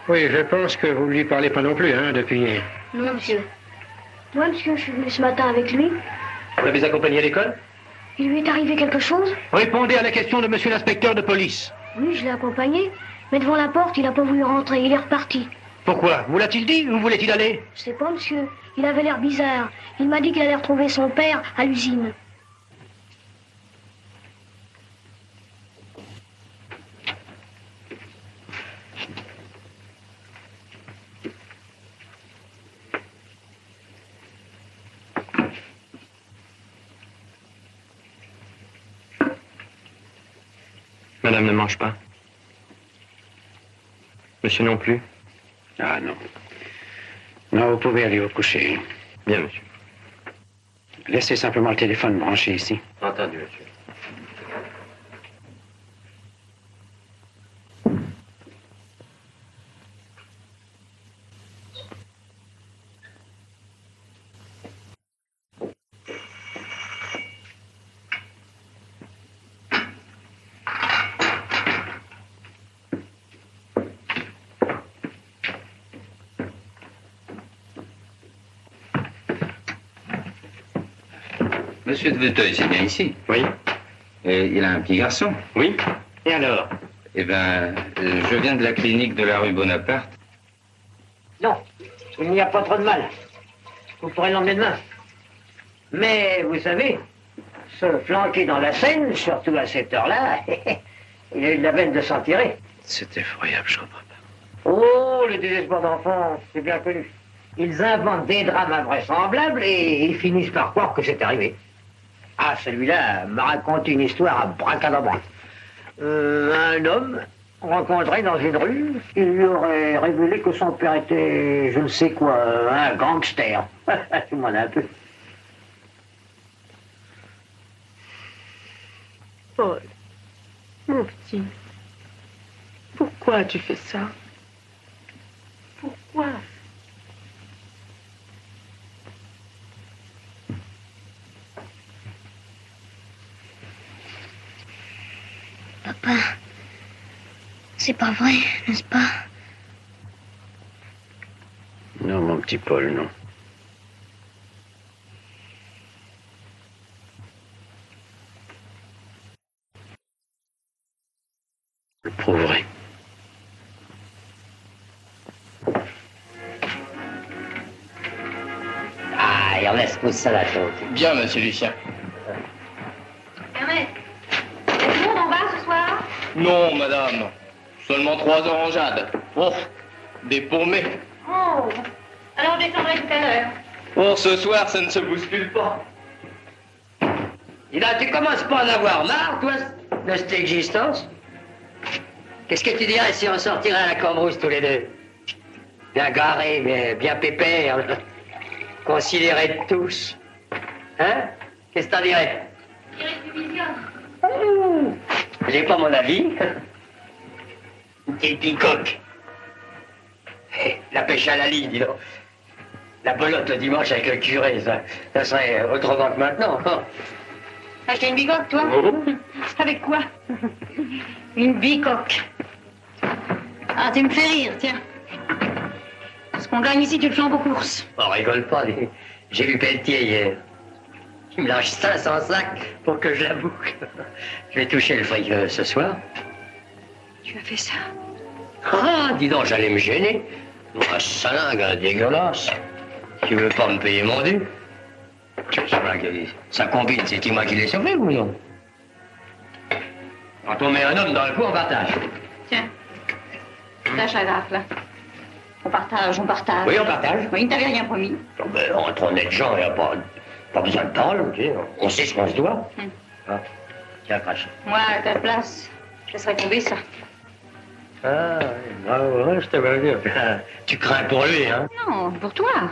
Oui, je pense que vous ne lui parlez pas non plus, hein, depuis hier. Non, monsieur. Moi, monsieur, je suis venu ce matin avec lui. Vous l'avez accompagné à l'école? Il lui est arrivé quelque chose? Répondez à la question de monsieur l'inspecteur de police. Oui, je l'ai accompagné. Mais devant la porte, il n'a pas voulu rentrer. Il est reparti. Pourquoi? Vous l'a-t-il dit? Où voulait-il aller? Je sais pas, monsieur. Il avait l'air bizarre. Il m'a dit qu'il allait retrouver son père à l'usine. Madame ne mange pas. Monsieur non plus. Ah non. Non, vous pouvez aller vous coucher. Bien, monsieur. Laissez simplement le téléphone branché ici. Entendu, monsieur. Monsieur de Vétoy, c'est bien ici? Oui. Et il a un petit garçon? Oui. Et alors? Eh bien, je viens de la clinique de la rue Bonaparte. Non, il n'y a pas trop de mal. Vous pourrez l'emmener demain. Mais, vous savez, se flanquer dans la Seine, surtout à cette heure-là, il a eu de la peine de s'en tirer. C'est effroyable, je comprends pas. Oh, le désespoir d'enfance, c'est bien connu. Ils inventent des drames invraisemblables et ils finissent par croire que c'est arrivé. Ah, celui-là m'a raconté une histoire à bracadabra. Un homme rencontré dans une rue, il lui aurait révélé que son père était, je ne sais quoi, un gangster. Tu m'en as un peu. Paul, mon petit, pourquoi tu fais ça? Pourquoi? Papa, c'est pas vrai, n'est-ce pas? Non, mon petit Paul, non. Je le prouverai. Ah, il reste pour ça la chose. Bien, monsieur Lucien. Hermès, est-ce que tout le monde en va ce soir? Non, madame. Seulement 3 orangeades. Oh, des paumés. Oh, alors je descendrai tout à l'heure. Pour ce soir, ça ne se bouscule pas. Et là, tu commences pas à en avoir marre, toi, de cette existence? Qu'est-ce que tu dirais si on sortirait à la Cambrousse tous les deux? Bien garés, bien pépères, considérés de tous. Hein? Qu'est-ce que t'en dirais? J'ai pas mon avis. Une petite bicoque. La pêche à la ligne, dis donc. La belote le dimanche avec le curé, ça serait autrement que maintenant. Acheter une bicoque, toi? Avec quoi? Une bicoque. Ah, tu me fais rire, tiens. Ce qu'on gagne ici, tu le flambes aux courses. On rigole pas, j'ai vu Pelletier hier. Il me lâche 500 sacs pour que je la boucle. Je vais toucher le fric ce soir. Tu as fait ça? Ah, dis donc, j'allais me gêner. Moi, salingue, dégueulasse. Tu veux pas me payer mon dû? Ça combine, c'est moi qui l'ai sauvé ou non? Quand on met un homme dans le coup, on partage. Tiens, lâche la graffe, là. On partage, on partage. Oui, on partage. Oui, il ne t'avait rien promis. Oh, ben, entre honnêtes gens, il n'y a pas besoin de parole, tu sais. On sait ce qu'on se doit. Ah, tiens, crache. Moi, à ta place, je laisserais tomber ça. Ah, ouais, je te vois dire. Tu crains pour lui, hein? Non, pour toi.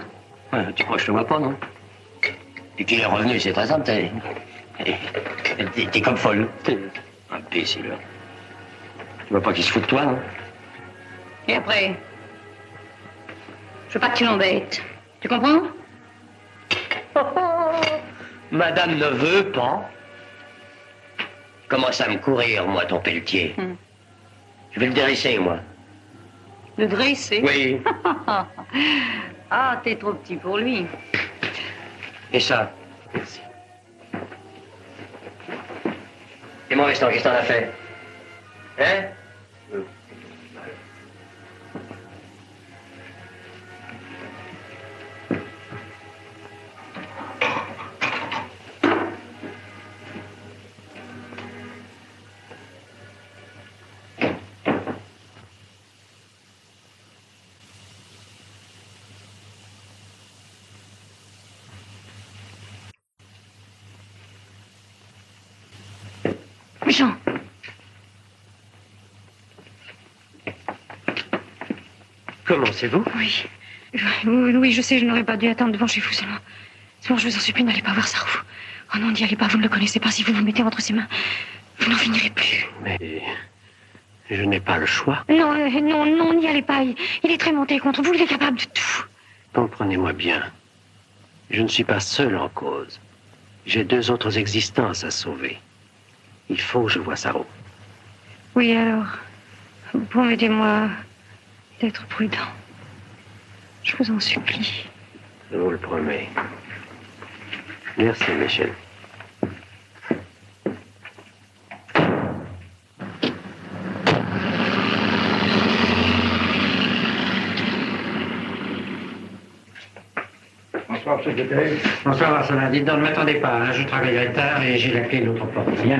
Ouais, tu crois que je te vois pas, non? Et qu'il est revenu, c'est très simple, t'es comme folle. Imbécile. Tu vois pas qu'il se fout de toi, non? Et après, je veux pas que tu l'embêtes. Tu comprends? Madame ne veut pas. Commence à me courir, moi, ton Pelletier. Je vais le dresser, moi. Le dresser? Oui. Ah, t'es trop petit pour lui. Et ça? Merci. Et mon restant, qu'est-ce que t'en as fait? Hein? Jean. Comment, c'est vous? Oui. Oui, je sais, je n'aurais pas dû attendre devant chez vous seulement. Seulement, je vous en supplie, n'allez pas voir Sarouf. Oh non, n'y allez pas, vous ne le connaissez pas. Si vous vous mettez entre ses mains, vous n'en finirez plus. Mais je n'ai pas le choix. Non, n'y allez pas. Il est très monté contre vous, il est capable de tout. Comprenez-moi bien. Je ne suis pas seul en cause. J'ai 2 autres existences à sauver. Il faut que je voie Sarouf. Oui, alors, promettez-moi d'être prudent. Je vous en supplie. Je vous le promets. Merci, Michel. Bonsoir, secrétaire. Bonsoir, Arsenal. Dites donc, ne m'attendez pas, hein, je travaillerai tard et j'ai la clé de l'autre porte. Bien.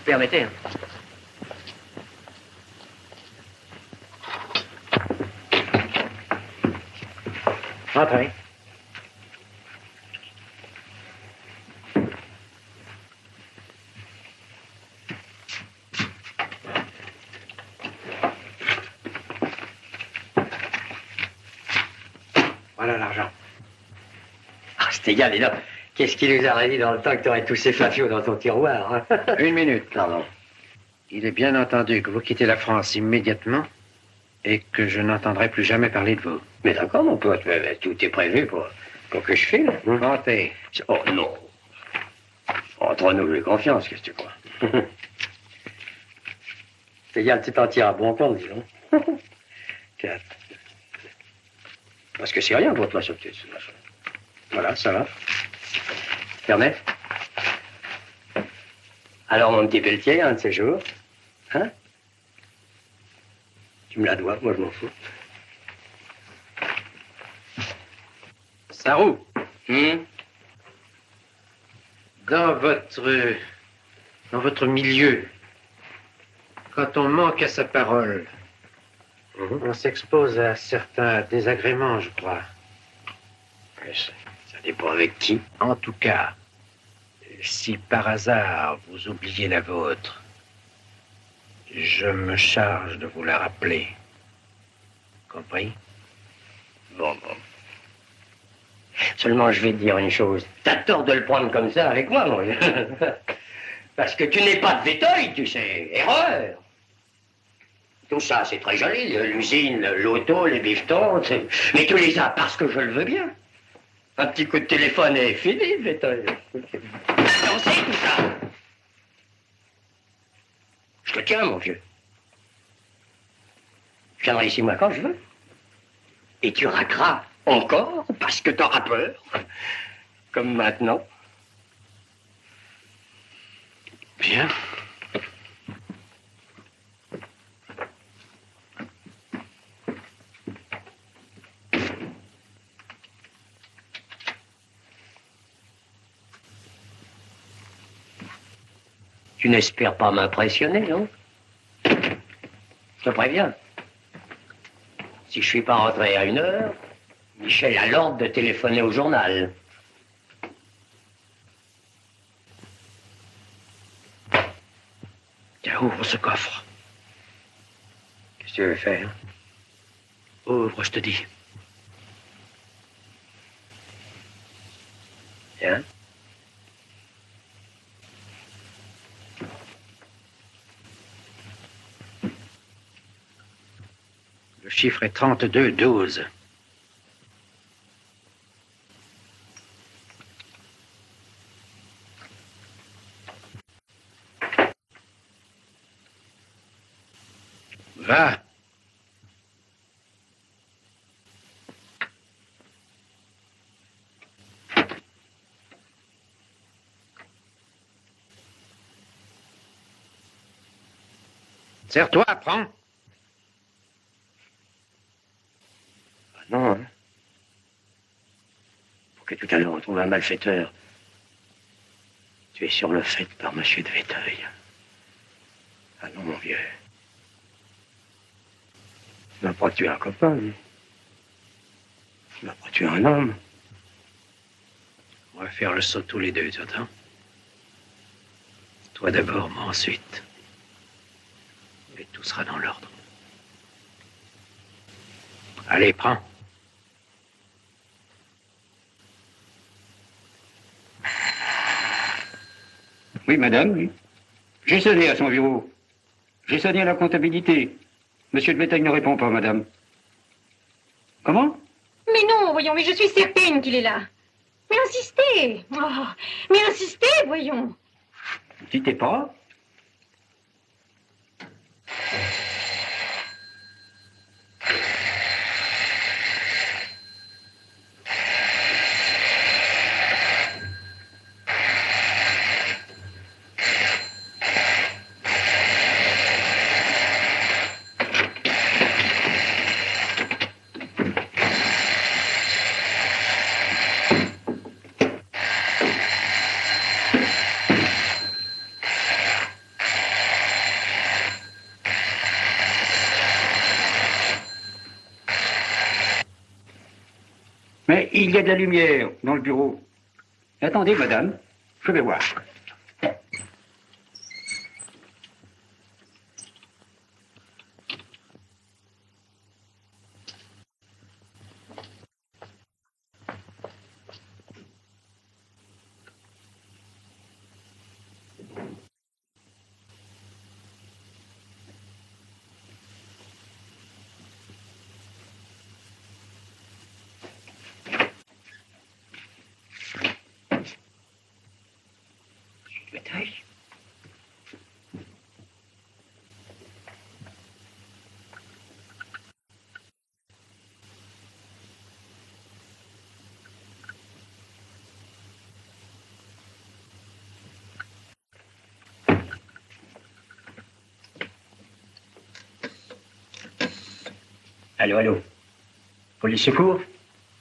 permettez. Hein. Entrez. Voilà l'argent. Ah, c'était égal, dis donc. Qu'est-ce qui nous aurait dit dans le temps que tu aurais tous ces flafios dans ton tiroir, hein? Une minute, pardon. Il est bien entendu que vous quittez la France immédiatement et que je n'entendrai plus jamais parler de vous. Mais d'accord, mon pote, tout est prévu pour que je file. Montez. Oh non. Entre nous, j'ai confiance, qu'est-ce que tu crois? C'est égal, tu t'en tires à bon compte, dis donc. 4. Parce que c'est rien pour toi, ce petit. Voilà, ça va. Fermez. Alors, mon petit Pelletier, un de ces jours, hein? Tu me la dois, moi je m'en fous. Sarou. Dans votre milieu, quand on manque à sa parole, on s'expose à certains désagréments, je crois. Ça dépend avec qui. En tout cas, si par hasard vous oubliez la vôtre, je me charge de vous la rappeler. Compris? Bon. Seulement, je vais te dire une chose. T'as tort de le prendre comme ça avec moi, mon vieux. Parce que tu n'es pas de Véteuil, tu sais. Erreur. Tout ça, c'est très joli. L'usine, l'auto, les bifetons. Mais tu les as parce que je le veux bien. Un petit coup de téléphone et fini, Véteuil. On sait tout ça. Je te tiens, mon vieux. Je viendrai ici, moi, quand je veux. Et tu raqueras encore parce que t'auras peur. Comme maintenant. Bien. Tu n'espères pas m'impressionner, non? Je te préviens. Si je suis pas rentré à 1h, Michel a l'ordre de téléphoner au journal. Tiens, ouvre ce coffre. Qu'est-ce que tu veux faire? Ouvre, je te dis. Tiens. Le chiffre est 3212. Va. Serre-toi, prends. Non, hein. Pour que tout à l'heure on trouve un malfaiteur, tu es sur le fait par monsieur de Véteuil. Ah non, mon vieux. Il m'a pas tué un copain, lui. Il m'a pas tué un homme. On va faire le saut tous les deux, tu entends? Toi d'abord, moi ensuite. Et tout sera dans l'ordre. Allez, prends. Oui, madame, oui. J'ai sonné à son bureau. J'ai sonné à la comptabilité. Monsieur de Véteuil ne répond pas, madame. Comment? Mais non, voyons, mais je suis certaine qu'il est là. Mais insistez. Oh, mais insistez, voyons. Quittez pas. Il y a de la lumière dans le bureau. Attendez, madame, je vais voir. Allô, allô. Police secours?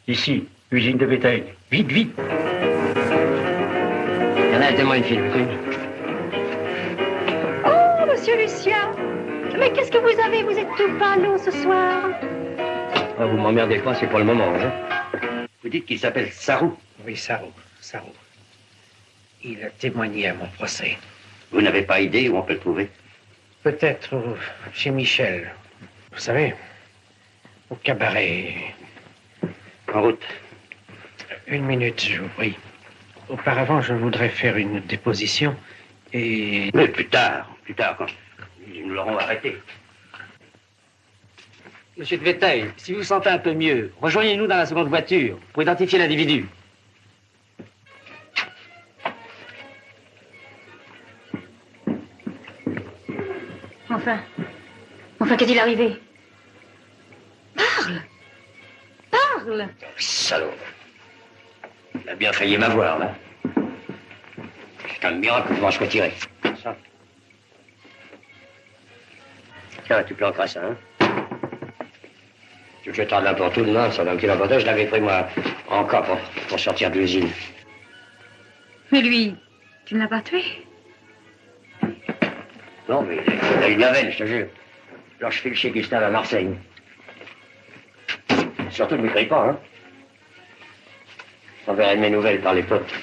Ici, usine de bétail. Vite, vite. Il y en a tellement une fille, Oh, monsieur Lucien. Mais qu'est-ce que vous avez? Vous êtes tout pâle ce soir. Oh, vous m'emmerdez pas, c'est pour le moment. Hein. Vous dites qu'il s'appelle Sarou? Oui, Sarou. Il a témoigné à mon procès. Vous n'avez pas idée où on peut le trouver? Peut-être chez Michel. Vous savez, au cabaret. En route. Une minute, je vous prie. Auparavant, je voudrais faire une déposition et... Mais plus tard, quand nous l'aurons arrêté. Monsieur de Véteil, si vous vous sentez un peu mieux, rejoignez-nous dans la seconde voiture pour identifier l'individu. Enfin, qu'est-il arrivé? Parle. Salaud. Il a bien failli m'avoir, là. C'est un miracle que je m'en sois tiré. Ça. Tiens, tu planqueras ça, hein? Tu le jetteras n'importe où demain, ça donne un petit avantage. Je l'avais pris, moi, en cas pour sortir de l'usine. Mais lui, tu ne l'as pas tué? Non, mais il a eu de la veine, je te jure. Alors je file chez Gustave à Marseille. Surtout ne m'écris pas, hein. J'enverrai de mes nouvelles par les potes.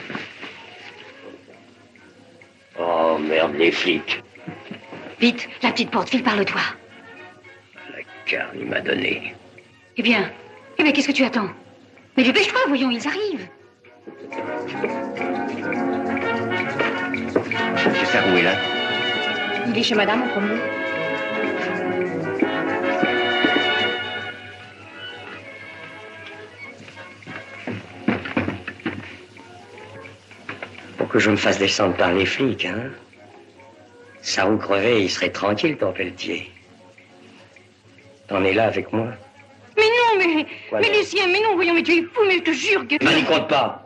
Oh, merde, les flics. Vite, la petite porte, file par le toit. La carne, il m'a donné. Eh bien, qu'est-ce que tu attends? Mais dépêche-toi, voyons, ils arrivent. C'est ça, où est là? Il est chez madame en premier. Pour que je me fasse descendre par les flics, hein? Sarou crevé, il serait tranquille, ton Pelletier. T'en es là avec moi? Mais non, Quoi, mais non? Lucien, mais non, voyons, mais tu es fou, mais je te jure que... M'en y compte pas.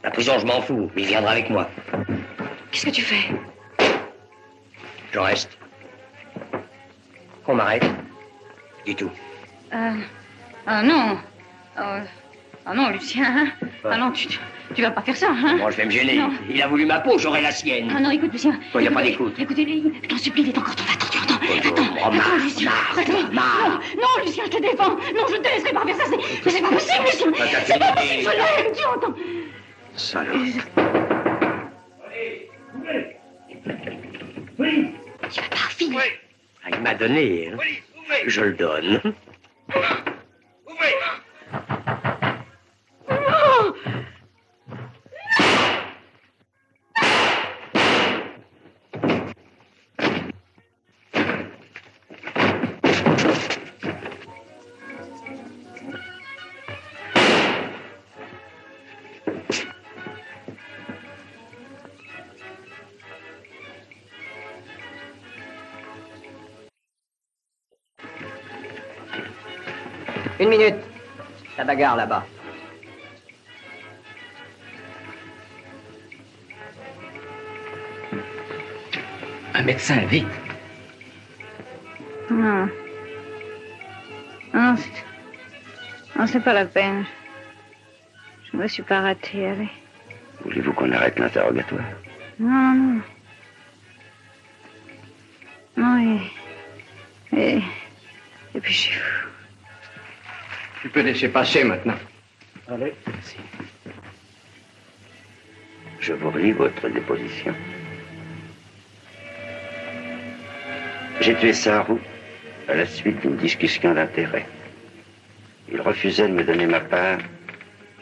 La prison, je m'en fous, mais il viendra avec moi. Qu'est-ce que tu fais? Je reste. Qu'on m'arrête. Du tout. Ah non. Ah non, Lucien, hein? Ah non, tu vas pas faire ça, hein? Bon, je vais me gêner. Non. Il a voulu ma peau, j'aurai la sienne. Ah non, écoute, Lucien. Quoi, y a pas d'écoute? Écoutez, je t'en supplie, il est encore temps. Attends, Marre, Lucien. marre, Attends. marre. Non, Lucien, je te défends. Non, je ne te laisserai pas faire ça. Mais c'est pas possible, Lucien. C'est pas possible, je l'aime, tu entends? Salaud. Tu vas pas filer. Ah, il m'a donné, hein. Je le donne. Non! Une minute. La bagarre là-bas. Un médecin, vite. Non. Non, c'est pas la peine. Je me suis pas ratée, allez. Voulez-vous qu'on arrête l'interrogatoire? Non. Non, et puis chez vous. Tu peux laisser passer maintenant. Allez. Merci. Je vous relis votre déposition. J'ai tué Sarou à la suite d'une discussion d'intérêt. Il refusait de me donner ma part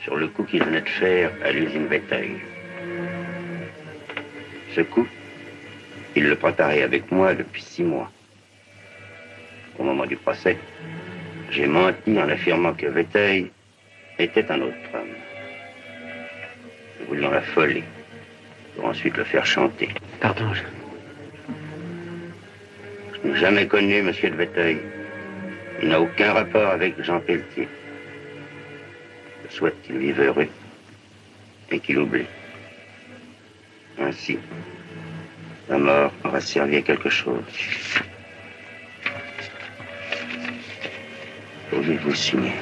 sur le coup qu'il venait de faire à l'usine Véteuil. Ce coup, il le préparait avec moi depuis 6 mois. Au moment du procès, j'ai menti en affirmant que Véteuil était un autre homme. Nous voulions l'affoler pour ensuite le faire chanter. Pardon, Je n'ai jamais connu M. de Véteuil. Il n'a aucun rapport avec Jean Pelletier. Je souhaite qu'il vive heureux et qu'il oublie. Ainsi, la mort aura servi à quelque chose. Pourriez-vous signer ?